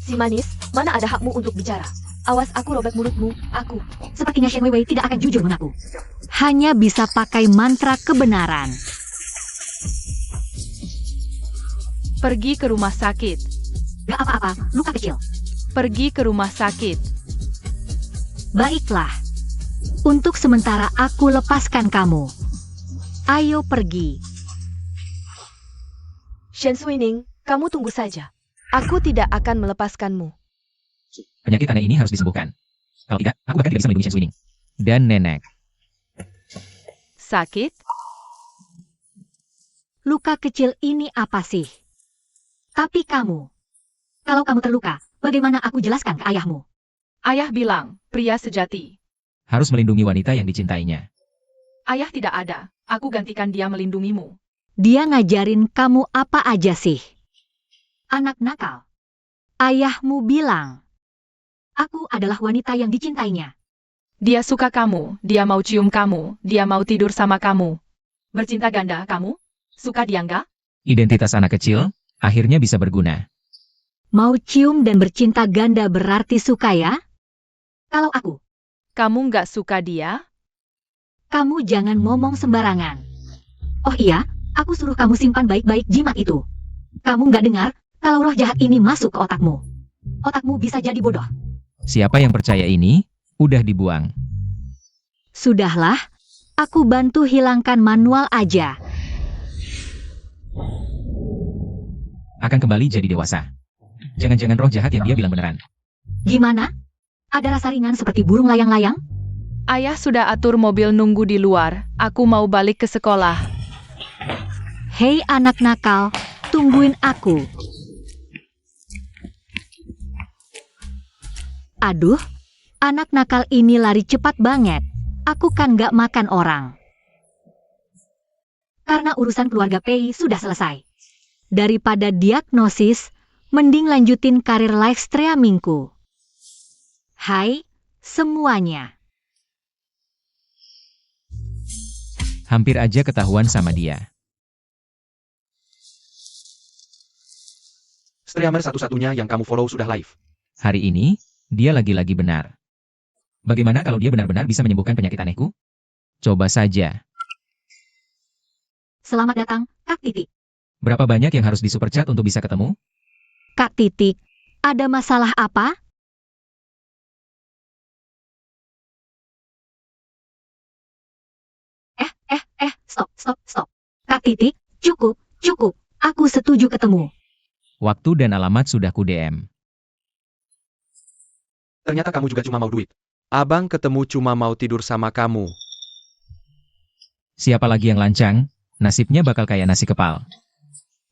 Si manis, mana ada hakmu untuk bicara? Awas aku robek mulutmu, aku. Sepertinya Shen Weiwei tidak akan jujur mengaku. Hanya bisa pakai mantra kebenaran. Pergi ke rumah sakit. Gak apa-apa, luka kecil. Pergi ke rumah sakit. Baiklah. Untuk sementara aku lepaskan kamu. Ayo pergi. Shen Suining, kamu tunggu saja. Aku tidak akan melepaskanmu. Penyakit aneh ini harus disembuhkan. Kalau tidak, aku bahkan tidak bisa melindungi Shen Suining. Dan nenek. Sakit? Luka kecil ini apa sih? Tapi kamu, kalau kamu terluka, bagaimana aku jelaskan ke ayahmu? Ayah bilang, pria sejati. Harus melindungi wanita yang dicintainya. Ayah tidak ada. Aku gantikan dia melindungimu. Dia ngajarin kamu apa aja sih? Anak nakal. Ayahmu bilang, aku adalah wanita yang dicintainya. Dia suka kamu, dia mau cium kamu, dia mau tidur sama kamu. Bercinta ganda kamu? Suka dia enggak? Identitas anak kecil, akhirnya bisa berguna. Mau cium dan bercinta ganda berarti suka ya? Kalau aku, Kamu enggak suka dia? kamu jangan ngomong sembarangan. Oh iya, aku suruh kamu simpan baik-baik jimat itu. Kamu nggak dengar kalau roh jahat ini masuk ke otakmu. Otakmu bisa jadi bodoh. Siapa yang percaya ini, udah dibuang. Sudahlah, aku bantu hilangkan manual aja. Akan kembali jadi dewasa. Jangan-jangan roh jahat yang dia bilang beneran. Gimana? Ada rasa ringan seperti burung layang-layang? Ayah sudah atur mobil nunggu di luar. Aku mau balik ke sekolah. Hei anak nakal, tungguin aku. Aduh, anak nakal ini lari cepat banget. Aku kan gak makan orang. Karena urusan keluarga Pei sudah selesai. Daripada diagnosis, mending lanjutin karir live streamingku. Hai, semuanya. Hampir aja ketahuan sama dia. Streamer satu-satunya yang kamu follow sudah live. Hari ini, dia lagi-lagi benar. Bagaimana kalau dia benar-benar bisa menyembuhkan penyakit anehku? Coba saja. Selamat datang, Kak Titik. Berapa banyak yang harus di super chat untuk bisa ketemu? Kak Titik, ada masalah apa? Stop. Kak Titik, cukup. Aku setuju ketemu. Waktu dan alamat sudah ku DM. Ternyata kamu juga cuma mau duit. Abang ketemu cuma mau tidur sama kamu. Siapa lagi yang lancang, nasibnya bakal kayak nasi kepal.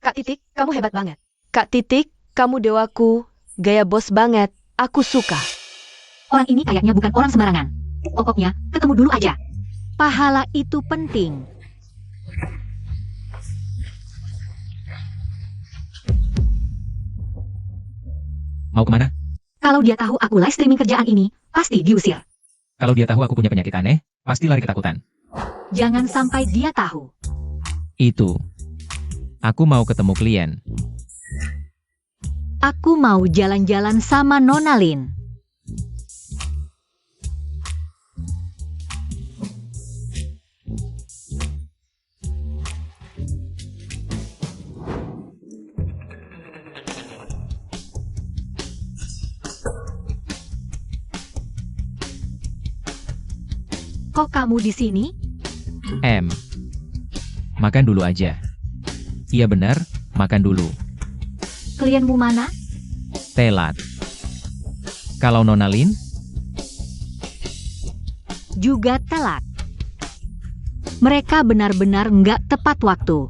Kak Titik, kamu hebat banget. Kak Titik, kamu dewaku. Gaya bos banget. Aku suka. Orang ini kayaknya bukan orang sembarangan. Pokoknya, ketemu dulu aja. Pahala itu penting. Mau kemana? Kalau dia tahu aku live streaming kerjaan ini, pasti diusir. Kalau dia tahu aku punya penyakit aneh, pasti lari ketakutan. Jangan sampai dia tahu. Itu. Aku mau ketemu klien. Aku mau jalan-jalan sama Nona Lin. Kok kamu di sini? Makan dulu aja. Iya benar, makan dulu. Klienmu mana? Telat. Kalau Nona Lin, Juga telat. Mereka benar-benar nggak tepat waktu.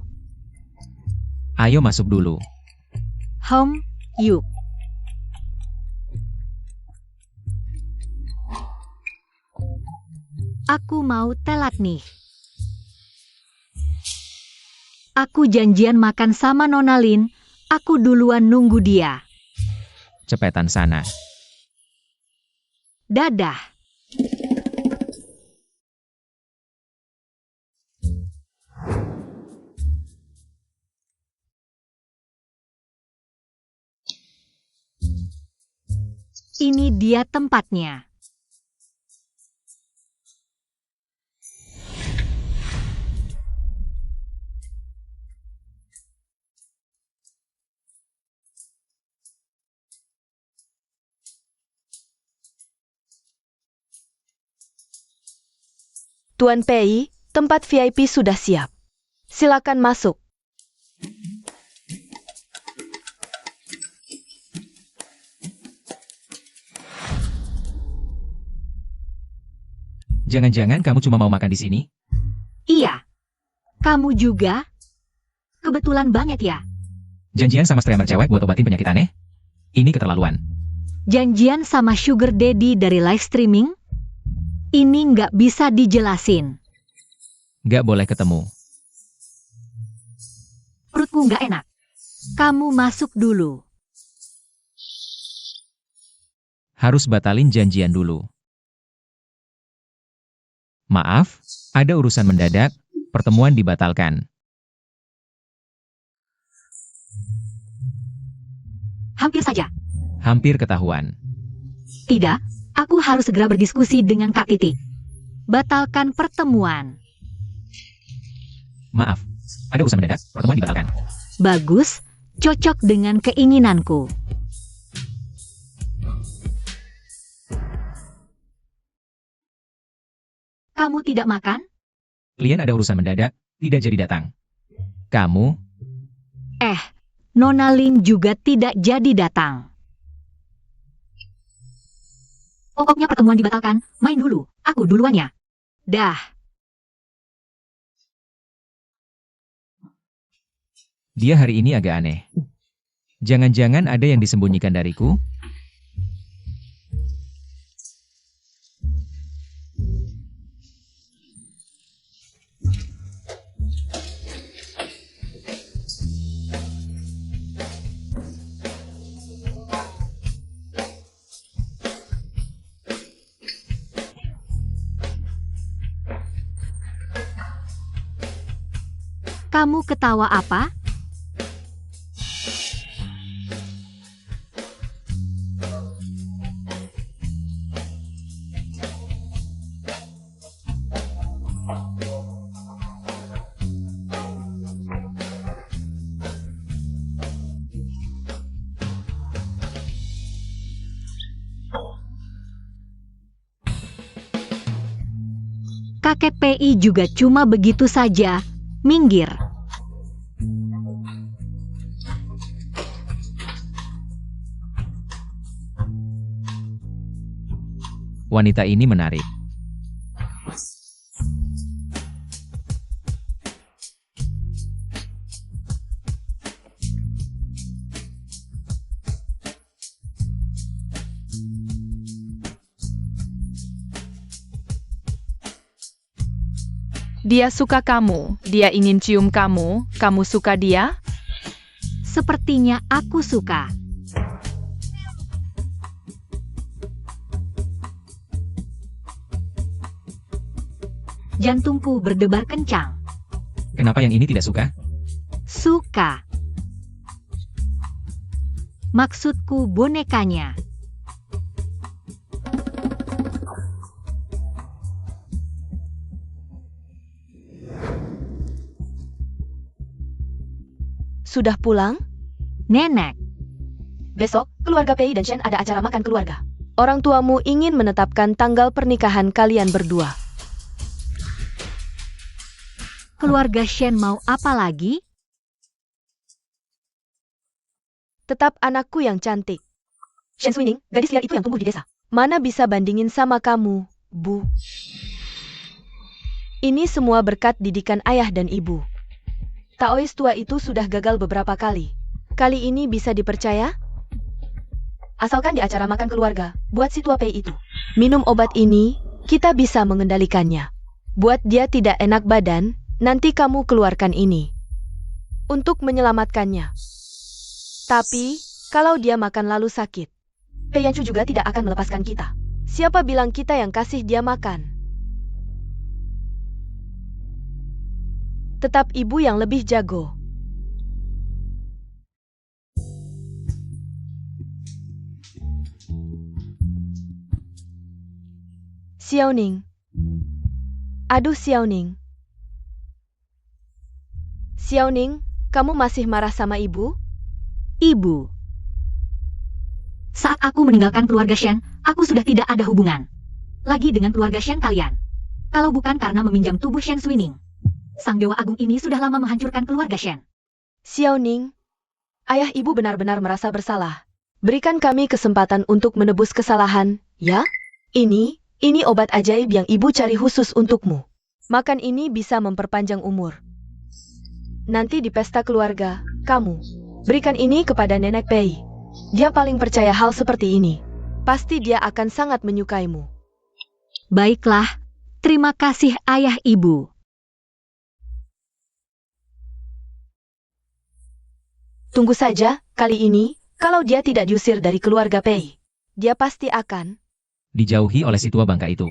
ayo masuk dulu. Home, yuk. Aku mau telat nih. Aku janjian makan sama Nona Lin. Aku duluan nunggu dia. Cepetan sana. Dadah. Ini dia tempatnya. Tuan Pei, tempat VIP sudah siap. Silakan masuk. Jangan-jangan kamu cuma mau makan di sini? Iya. Kamu juga? Kebetulan banget ya. Janjian sama streamer cewek buat obatin penyakit aneh? Ini keterlaluan. Janjian sama sugar daddy dari live streaming? Ini nggak bisa dijelasin. Gak boleh ketemu. Perutmu nggak enak. Kamu masuk dulu. Harus batalin janjian dulu. Maaf, ada urusan mendadak, pertemuan dibatalkan. Hampir saja. Hampir ketahuan. Tidak, aku harus segera berdiskusi dengan Kak Titi. Batalkan pertemuan. Maaf, ada urusan mendadak, pertemuan dibatalkan. Bagus, cocok dengan keinginanku. Kamu tidak makan? Klien ada urusan mendadak, tidak jadi datang. Kamu, Nona Lin juga tidak jadi datang. Pokoknya pertemuan dibatalkan, main dulu, aku duluannya. Dah. dia hari ini agak aneh. Jangan-jangan ada yang disembunyikan dariku? Kamu ketawa apa? Kakek PI juga cuma begitu saja, minggir. Wanita ini menarik. Dia suka kamu, dia ingin cium kamu, kamu suka dia? Sepertinya aku suka. Jantungku berdebar kencang. Kenapa yang ini tidak suka? Suka. Maksudku bonekanya. Sudah pulang? Nenek, Besok, keluarga Pei dan Shen ada acara makan keluarga. Orang tuamu ingin menetapkan tanggal pernikahan kalian berdua. keluarga Shen mau apa lagi? Tetap anakku yang cantik. Shen Suining, gadis liar itu yang tumbuh di desa. Mana bisa bandingin sama kamu, Bu? Ini semua berkat didikan ayah dan ibu. Taois tua itu sudah gagal beberapa kali. Kali ini bisa dipercaya? Asalkan di acara makan keluarga, buat si tua Pei itu minum obat ini, kita bisa mengendalikannya. Buat dia tidak enak badan, nanti kamu keluarkan ini. Untuk menyelamatkannya. Tapi, kalau dia makan lalu sakit, Pei Yanchu juga tidak akan melepaskan kita. Siapa bilang kita yang kasih dia makan? Tetap ibu yang lebih jago. Xiaoning. Aduh Xiaoning. Xiaoning, kamu masih marah sama ibu? Ibu. Saat aku meninggalkan keluarga Shen, aku sudah tidak ada hubungan lagi dengan keluarga Shen kalian. Kalau bukan karena meminjam tubuh Shen Suining, Sang Dewa Agung ini sudah lama menghancurkan keluarga Shen. Xiaoning, ayah ibu benar-benar merasa bersalah. Berikan kami kesempatan untuk menebus kesalahan, ya? Ini obat ajaib yang ibu cari khusus untukmu. Makan ini bisa memperpanjang umur. Nanti di pesta keluarga, kamu berikan ini kepada Nenek Pei. Dia paling percaya hal seperti ini. Pasti dia akan sangat menyukaimu. Baiklah, terima kasih ayah ibu. Tunggu saja, kali ini, kalau dia tidak diusir dari keluarga Pei, dia pasti akan... Dijauhi oleh si tua bangka itu.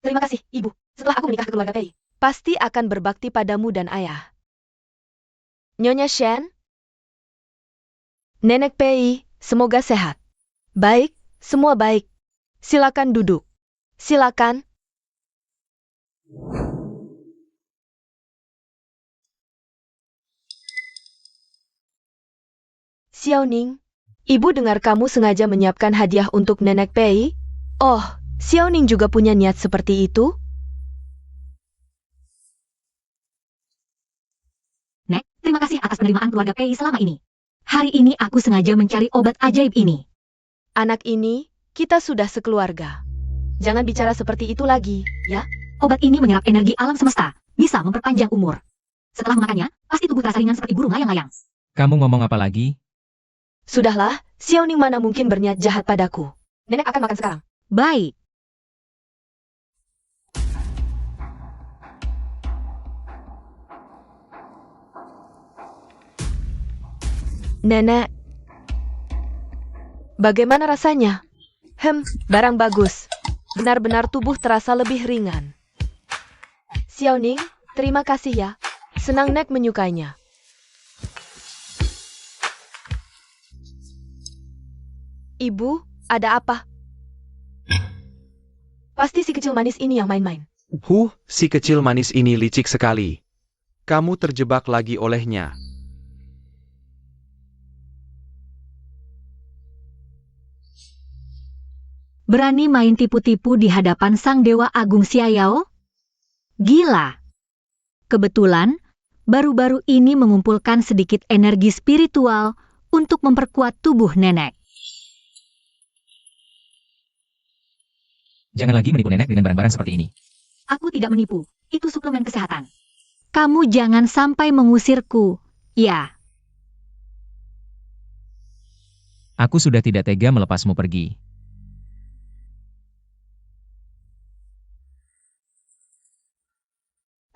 Terima kasih, ibu. Setelah aku menikah ke keluarga Pei, pasti akan berbakti padamu dan ayah. Nyonya Shen? Nenek Pei, semoga sehat. Baik, semua baik. Silakan duduk. Silakan. Xiaoning, ibu dengar kamu sengaja menyiapkan hadiah untuk Nenek Pei? Oh, Xiaoning juga punya niat seperti itu? Nek, terima kasih atas penerimaan keluarga Pei selama ini. Hari ini aku sengaja mencari obat ajaib ini. Anak ini, kita sudah sekeluarga. Jangan bicara seperti itu lagi, ya? Obat ini menyerap energi alam semesta, bisa memperpanjang umur. Setelah memakannya, pasti tubuh terasa ringan seperti burung layang-layang. Kamu ngomong apa lagi? Sudahlah, Xiaoning mana mungkin berniat jahat padaku. Nenek akan makan sekarang. Baik. Nenek. Bagaimana rasanya? Barang bagus. Benar-benar tubuh terasa lebih ringan. Xiaoning, terima kasih ya. Senang Nek menyukainya. Ibu, ada apa? Pasti si kecil manis ini yang main-main. Si kecil manis ini licik sekali. Kamu terjebak lagi olehnya. Berani main tipu-tipu di hadapan Sang Dewa Agung Xiayao? Gila. Kebetulan, baru-baru ini mengumpulkan sedikit energi spiritual untuk memperkuat tubuh nenek. Jangan lagi menipu nenek dengan barang-barang seperti ini. Aku tidak menipu, itu suplemen kesehatan. Kamu jangan sampai mengusirku, ya. Aku sudah tidak tega melepasmu pergi.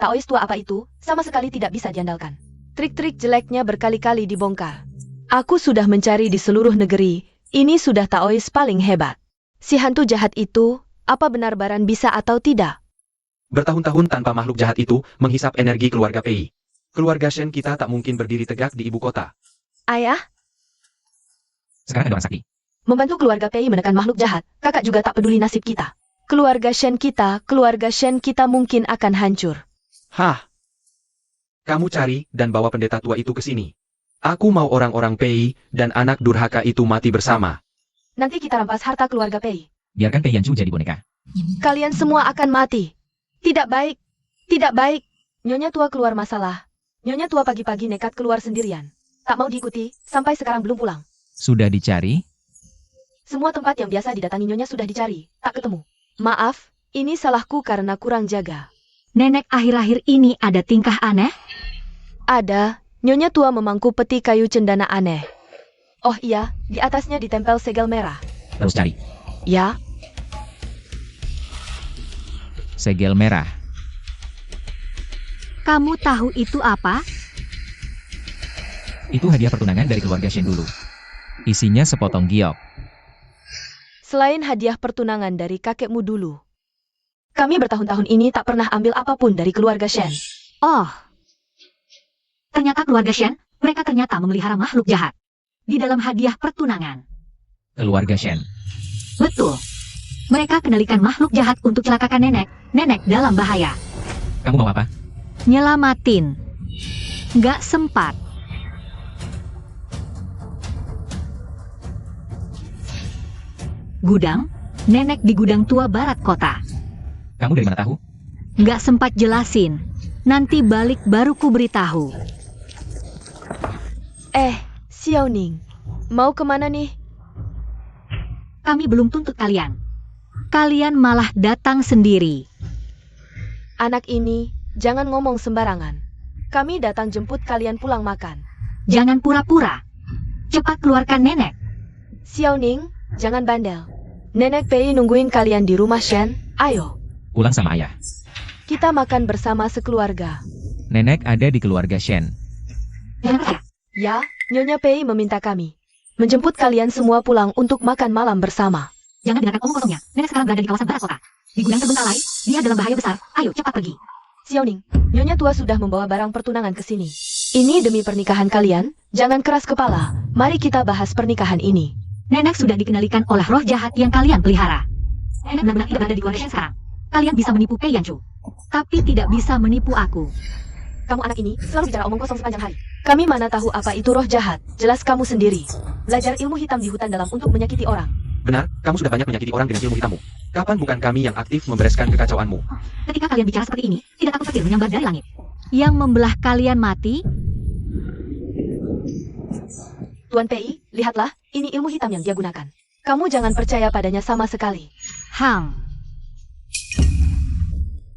Taois tua apa itu, sama sekali tidak bisa diandalkan. Trik-trik jeleknya berkali-kali dibongkar. Aku sudah mencari di seluruh negeri, ini sudah Taois paling hebat. Si hantu jahat itu, apa benar Baran bisa atau tidak? Bertahun-tahun tanpa makhluk jahat itu menghisap energi keluarga Pei. Keluarga Shen kita tak mungkin berdiri tegak di ibu kota. Ayah, Sekarang ada orang sakti. membantu keluarga Pei menekan makhluk jahat, kakak juga tak peduli nasib kita. Keluarga Shen kita mungkin akan hancur. Hah? Kamu cari dan bawa pendeta tua itu ke sini. Aku mau orang-orang Pei dan anak durhaka itu mati bersama. Nanti kita rampas harta keluarga Pei. Biarkan Pei Yanchu jadi boneka. Kalian semua akan mati. Tidak baik. Tidak baik. Nyonya tua keluar masalah. Nyonya tua pagi-pagi nekat keluar sendirian. Tak mau diikuti, sampai sekarang belum pulang. Sudah dicari? Semua tempat yang biasa didatangi Nyonya sudah dicari, tak ketemu. Maaf, ini salahku karena kurang jaga. Nenek akhir-akhir ini ada tingkah aneh? Ada, Nyonya tua memangku peti kayu cendana aneh. Oh iya, di atasnya ditempel segel merah. Terus cari. Ya, Segel merah. Kamu tahu itu apa? Itu hadiah pertunangan dari keluarga Shen dulu. Isinya sepotong giok. selain hadiah pertunangan dari kakekmu dulu. Kami bertahun-tahun ini tak pernah ambil apapun dari keluarga Shen. Oh. Ternyata keluarga Shen, mereka ternyata memelihara makhluk jahat. Di dalam hadiah pertunangan. Keluarga Shen. Betul. Mereka kendalikan makhluk jahat untuk celakakan nenek. Nenek dalam bahaya. Kamu mau apa? Nyelamatin. Nggak sempat. Gudang? Nenek di gudang tua barat kota. Kamu dari mana tahu? Nggak sempat jelasin. Nanti balik baru ku beritahu. Xiaoning, mau kemana nih? Kami belum tuntut kalian. Kalian malah datang sendiri. Anak ini, jangan ngomong sembarangan. Kami datang jemput kalian pulang makan. Jangan pura-pura. Cepat keluarkan nenek. Xiaoning, jangan bandel. Nenek Pei nungguin kalian di rumah Shen. Ayo, Pulang sama ayah. kita makan bersama sekeluarga. Nenek ada di keluarga Shen. Jangan percaya. Ya, Nyonya Pei meminta kami menjemput kalian semua pulang untuk makan malam bersama. Jangan dengarkan omong kosongnya. Nenek sekarang berada di kawasan barat kota. Di gudang terbengkalai, dia dalam bahaya besar. Ayo cepat pergi. Xiaoning, Nyonya tua sudah membawa barang pertunangan ke sini. Ini demi pernikahan kalian, jangan keras kepala. Mari kita bahas pernikahan ini. Nenek sudah dikendalikan oleh roh jahat yang kalian pelihara. Nenek benar-benar tidak berada di keluarga Shen sekarang. Kalian bisa menipu Pei Yanchu. Tapi tidak bisa menipu aku. Kamu anak ini selalu bicara omong kosong sepanjang hari. Kami mana tahu apa itu roh jahat. Jelas kamu sendiri. Belajar ilmu hitam di hutan dalam untuk menyakiti orang. Benar, kamu sudah banyak menyakiti orang dengan ilmu hitammu. Kapan bukan kami yang aktif membereskan kekacauanmu? Ketika kalian bicara seperti ini, tidak takut petir menyambar dari langit. Yang membelah kalian mati? Tuan Pei, lihatlah, ini ilmu hitam yang dia gunakan. Kamu jangan percaya padanya sama sekali. Hang.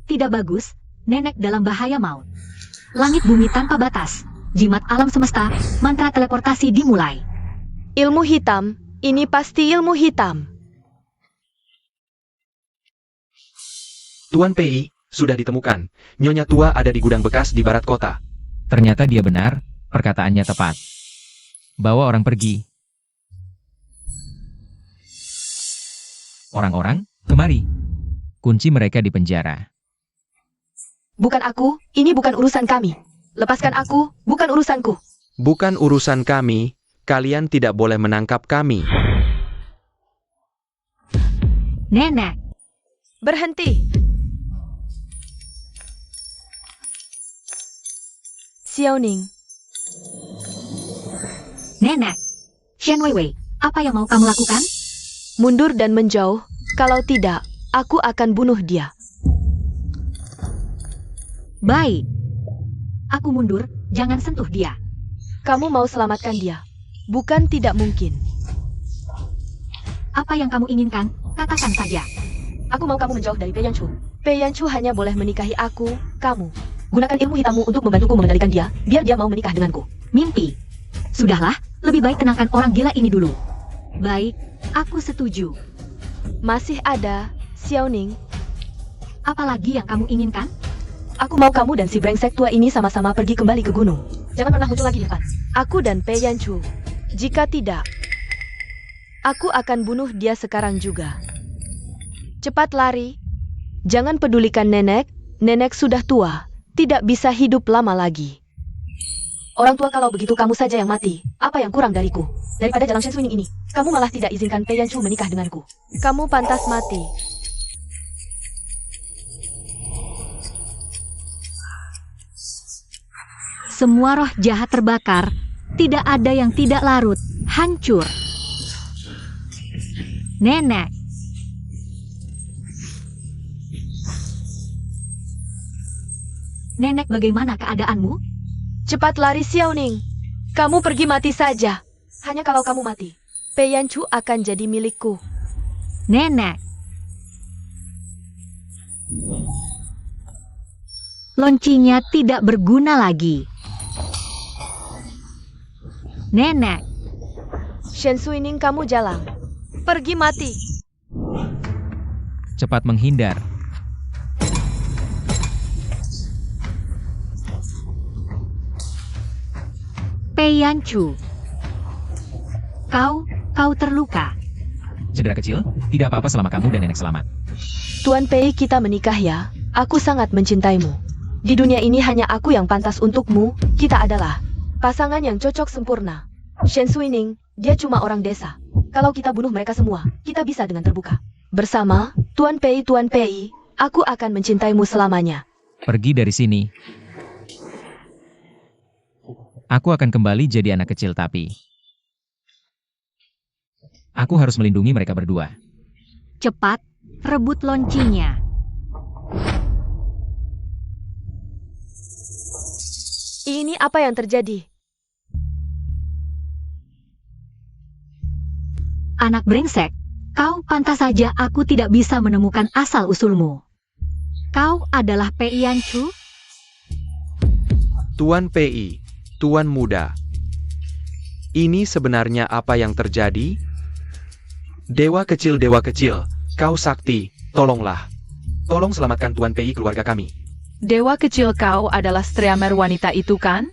Tidak bagus, nenek dalam bahaya maut. Langit bumi tanpa batas. Jimat alam semesta, mantra teleportasi dimulai. Ilmu hitam, ini pasti ilmu hitam. Tuan Pei, sudah ditemukan. Nyonya tua ada di gudang bekas di barat kota. Ternyata dia benar, perkataannya tepat. Bawa orang pergi. Orang-orang, kemari. Kunci mereka di penjara. Bukan aku, ini bukan urusan kami. Lepaskan aku, bukan urusanku. Bukan urusan kami, kalian tidak boleh menangkap kami. Nenek, Berhenti. Xiaoning, nenek. Shen Weiwei, apa yang mau kamu lakukan? mundur dan menjauh. Kalau tidak, aku akan bunuh dia. Baik. Aku mundur, jangan sentuh dia. Kamu mau selamatkan dia. Bukan tidak mungkin. Apa yang kamu inginkan, katakan saja. Aku mau kamu menjauh dari Pei Yanchu. Pei Yanchu hanya boleh menikahi aku, kamu. Gunakan ilmu hitammu untuk membantuku mengendalikan dia, biar dia mau menikah denganku. Mimpi. Sudahlah, lebih baik tenangkan orang gila ini dulu. Baik, aku setuju. Masih ada, Xiaoning. Apalagi yang kamu inginkan? Aku mau kamu dan si brengsek tua ini sama-sama pergi kembali ke gunung. Jangan pernah muncul lagi di depan. Aku dan Pei Yanchu. Jika tidak, aku akan bunuh dia sekarang juga. Cepat lari. Jangan pedulikan nenek. Nenek sudah tua. Tidak bisa hidup lama lagi. Orang tua kalau begitu kamu saja yang mati. Apa yang kurang dariku? Daripada jalan Shen Suining ini, kamu malah tidak izinkan Pei Yanchu menikah denganku. Kamu pantas mati. Semua roh jahat terbakar, tidak ada yang tidak larut, hancur. Nenek. Nenek, bagaimana keadaanmu? Cepat lari, Xiaoning. Kamu pergi mati saja. Hanya kalau kamu mati, Pei Yanchu akan jadi milikku. Nenek. Loncinya tidak berguna lagi. Nenek. Shen Suining, kamu jalan. Pergi mati. Cepat menghindar. Pei Yanchu. Kau terluka. Cedera kecil, tidak apa-apa selama kamu dan nenek selamat. Tuan Pei, kita menikah ya. Aku sangat mencintaimu. Di dunia ini hanya aku yang pantas untukmu. Kita adalah pasangan yang cocok sempurna. Shen Suining, dia cuma orang desa. Kalau kita bunuh mereka semua, kita bisa dengan terbuka. Bersama, Tuan Pei, aku akan mencintaimu selamanya. Pergi dari sini. Aku akan kembali jadi anak kecil tapi... Aku harus melindungi mereka berdua. Cepat, rebut loncinya. Ini apa yang terjadi? Anak brengsek, kau pantas saja aku tidak bisa menemukan asal-usulmu. Kau adalah Pei Yanchu? Tuan Pei, Tuan Muda. Ini sebenarnya apa yang terjadi? Dewa kecil, kau sakti, tolonglah. Tolong selamatkan Tuan Pei, keluarga kami. Dewa kecil, kau adalah streamer wanita itu kan?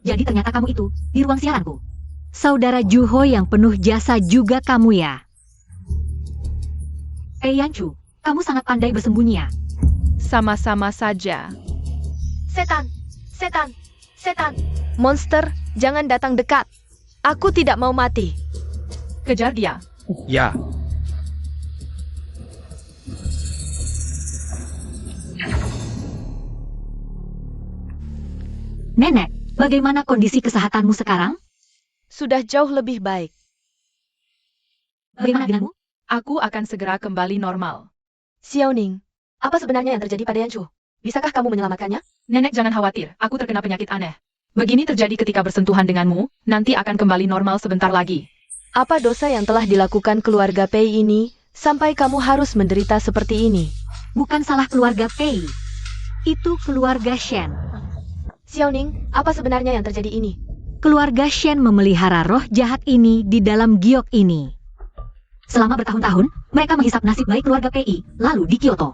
Jadi ternyata kamu itu di ruang siaranku. Saudara Juho yang penuh jasa juga kamu ya? Pei Yanchu, kamu sangat pandai bersembunyi ya? Sama-sama saja. Setan, setan, setan. Monster, jangan datang dekat. Aku tidak mau mati. Kejar dia. Ya, Nenek, bagaimana kondisi kesehatanmu sekarang? Sudah jauh lebih baik. Bagaimana denganmu? Aku akan segera kembali normal. Xiaoning, apa sebenarnya yang terjadi pada Yanchu? Bisakah kamu menyelamatkannya? Nenek jangan khawatir, aku terkena penyakit aneh. Begini terjadi ketika bersentuhan denganmu, nanti akan kembali normal sebentar lagi. Apa dosa yang telah dilakukan keluarga Pei ini, sampai kamu harus menderita seperti ini? Bukan salah keluarga Pei. Itu keluarga Shen. Xiaoning, apa sebenarnya yang terjadi ini? Keluarga Shen memelihara roh jahat ini di dalam giok ini. Selama bertahun-tahun, mereka menghisap nasib baik keluarga Pei, lalu di Kyoto.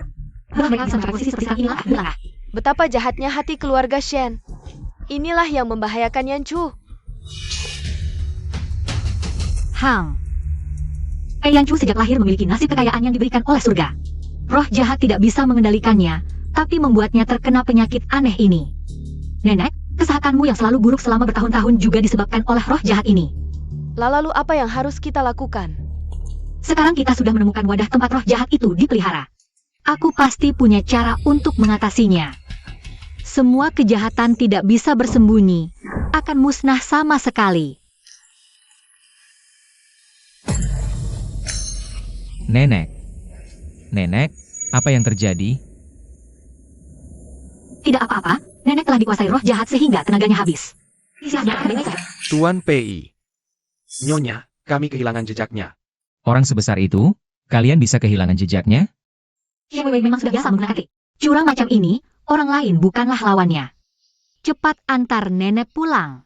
Baru mereka bisa mencapai posisi seperti sekarang inilah. Betapa jahatnya hati keluarga Shen. Inilah yang membahayakan Yanchu. Pei Yanchu sejak lahir memiliki nasib kekayaan yang diberikan oleh surga. Roh jahat tidak bisa mengendalikannya, tapi membuatnya terkena penyakit aneh ini. Nenek, kesehatanmu yang selalu buruk selama bertahun-tahun juga disebabkan oleh roh jahat ini. Lalu apa yang harus kita lakukan? Sekarang kita sudah menemukan wadah tempat roh jahat itu dipelihara. Aku pasti punya cara untuk mengatasinya. Semua kejahatan tidak bisa bersembunyi, akan musnah sama sekali. Nenek, apa yang terjadi? Tidak apa-apa, nenek telah dikuasai roh jahat sehingga tenaganya habis. Tuan Pei. Nyonya, kami kehilangan jejaknya. Orang sebesar itu, kalian bisa kehilangan jejaknya? Wei memang sudah biasa menggunakan trik. Curang macam ini, orang lain bukanlah lawannya. Cepat antar nenek pulang.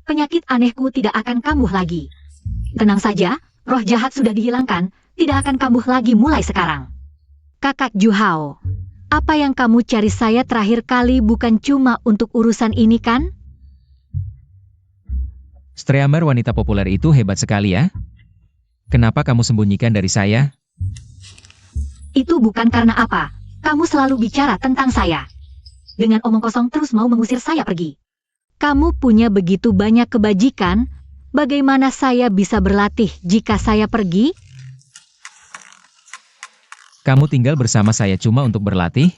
Penyakit anehku tidak akan kambuh lagi. Tenang saja, roh jahat sudah dihilangkan, tidak akan kambuh lagi mulai sekarang. Kakak Juhao, apa yang kamu cari saya terakhir kali bukan cuma untuk urusan ini kan? Streamer wanita populer itu hebat sekali ya. Kenapa kamu sembunyikan dari saya? Itu bukan karena apa. Kamu selalu bicara tentang saya. Dengan omong kosong terus mau mengusir saya pergi. Kamu punya begitu banyak kebajikan, bagaimana saya bisa berlatih jika saya pergi? Kamu tinggal bersama saya cuma untuk berlatih?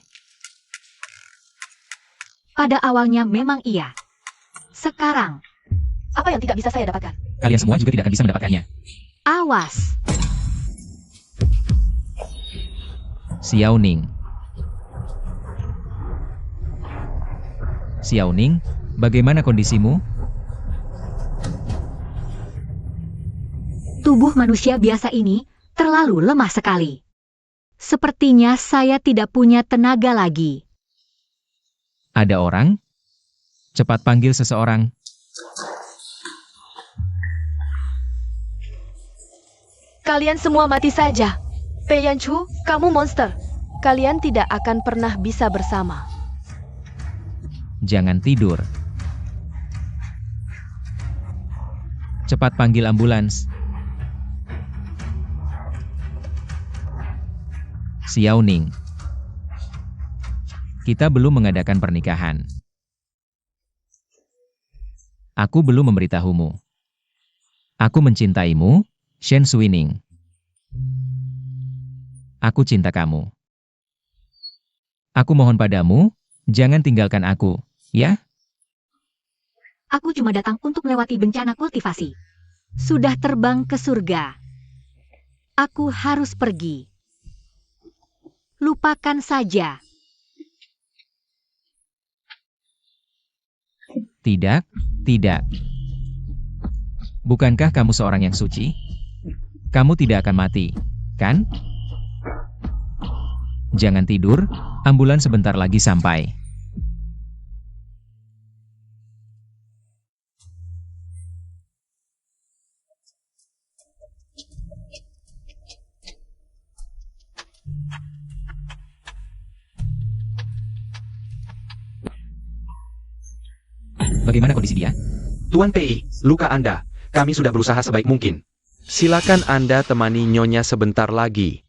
Pada awalnya memang iya. Sekarang, Apa yang tidak bisa saya dapatkan? Kalian semua juga tidak akan bisa mendapatkannya. awas. Xiao Ning. Xiao Ning, bagaimana kondisimu? Tubuh manusia biasa ini terlalu lemah sekali. Sepertinya saya tidak punya tenaga lagi. Ada orang? Cepat panggil seseorang. Kalian semua mati saja. Pei Yanchu, kamu monster. Kalian tidak akan pernah bisa bersama. Jangan tidur. Cepat panggil ambulans. Xiao Ning. Kita belum mengadakan pernikahan. Aku belum memberitahumu. Aku mencintaimu, Shen Suining. Aku cinta kamu. Aku mohon padamu, jangan tinggalkan aku, ya? Aku cuma datang untuk melewati bencana kultivasi. Sudah terbang ke surga. Aku harus pergi. Lupakan saja. Tidak, tidak. Bukankah kamu seorang yang suci? Kamu tidak akan mati, kan? Jangan tidur, ambulans sebentar lagi sampai. Bagaimana kondisi dia? Tuan PI, luka Anda. Kami sudah berusaha sebaik mungkin. Silakan Anda temani Nyonya sebentar lagi.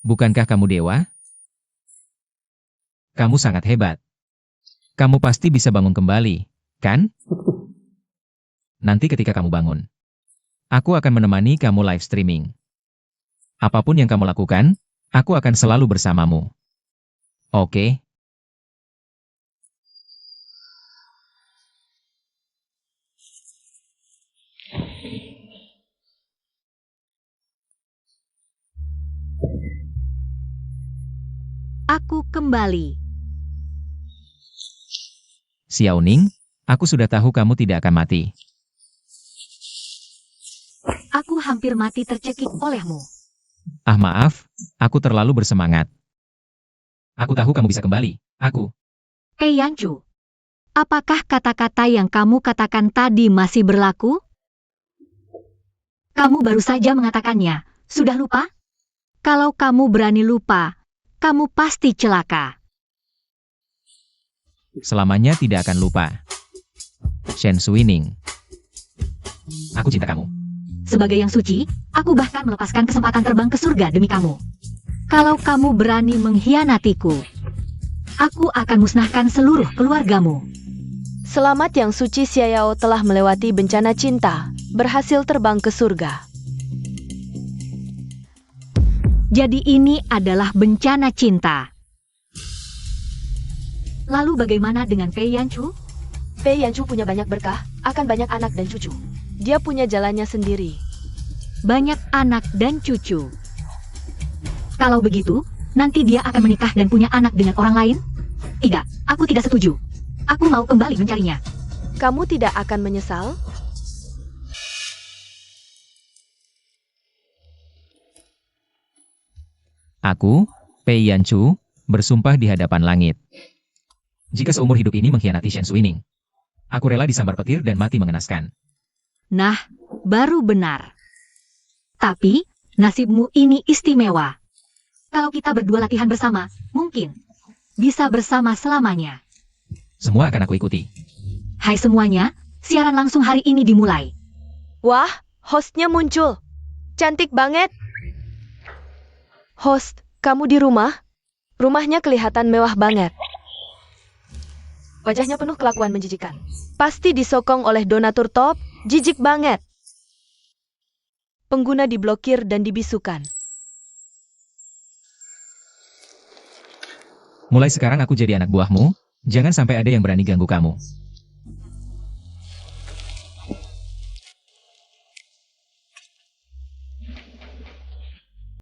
Bukankah kamu dewa? Kamu sangat hebat. Kamu pasti bisa bangun kembali, kan? Nanti ketika kamu bangun, aku akan menemani kamu live streaming. Apapun yang kamu lakukan, aku akan selalu bersamamu. Oke? Aku kembali. Xiao Ning, aku sudah tahu kamu tidak akan mati. Aku hampir mati tercekik olehmu. Ah maaf, aku terlalu bersemangat. Aku tahu kamu bisa kembali. Aku. Pei Yanchu, apakah kata-kata yang kamu katakan tadi masih berlaku? Kamu baru saja mengatakannya. Sudah lupa? Kalau kamu berani lupa, kamu pasti celaka. Selamanya tidak akan lupa. Shen Suining. Aku cinta kamu. Sebagai yang suci, aku bahkan melepaskan kesempatan terbang ke surga demi kamu. Kalau kamu berani mengkhianatiku, aku akan musnahkan seluruh keluargamu. Selamat yang suci Xiao telah melewati bencana cinta, berhasil terbang ke surga. Jadi ini adalah bencana cinta. Lalu bagaimana dengan Pei Yanchu? Pei Yanchu punya banyak berkah, akan banyak anak dan cucu. Dia punya jalannya sendiri. Banyak anak dan cucu. Kalau begitu, nanti dia akan menikah dan punya anak dengan orang lain? Tidak, aku tidak setuju. Aku mau kembali mencarinya. Kamu tidak akan menyesal? Aku, Pei Yanchu, bersumpah di hadapan langit. Jika seumur hidup ini mengkhianati Shen Suining, aku rela disambar petir dan mati mengenaskan. Nah, baru benar. Tapi, nasibmu ini istimewa. Kalau kita berdua latihan bersama, mungkin bisa bersama selamanya. Semua akan aku ikuti. Hai semuanya, siaran langsung hari ini dimulai. Wah, hostnya muncul. Cantik banget. Host, kamu di rumah? Rumahnya kelihatan mewah banget. Wajahnya penuh kelakuan menjijikan. Pasti disokong oleh donatur top, jijik banget. Pengguna diblokir dan dibisukan. Mulai sekarang aku jadi anak buahmu, jangan sampai ada yang berani ganggu kamu.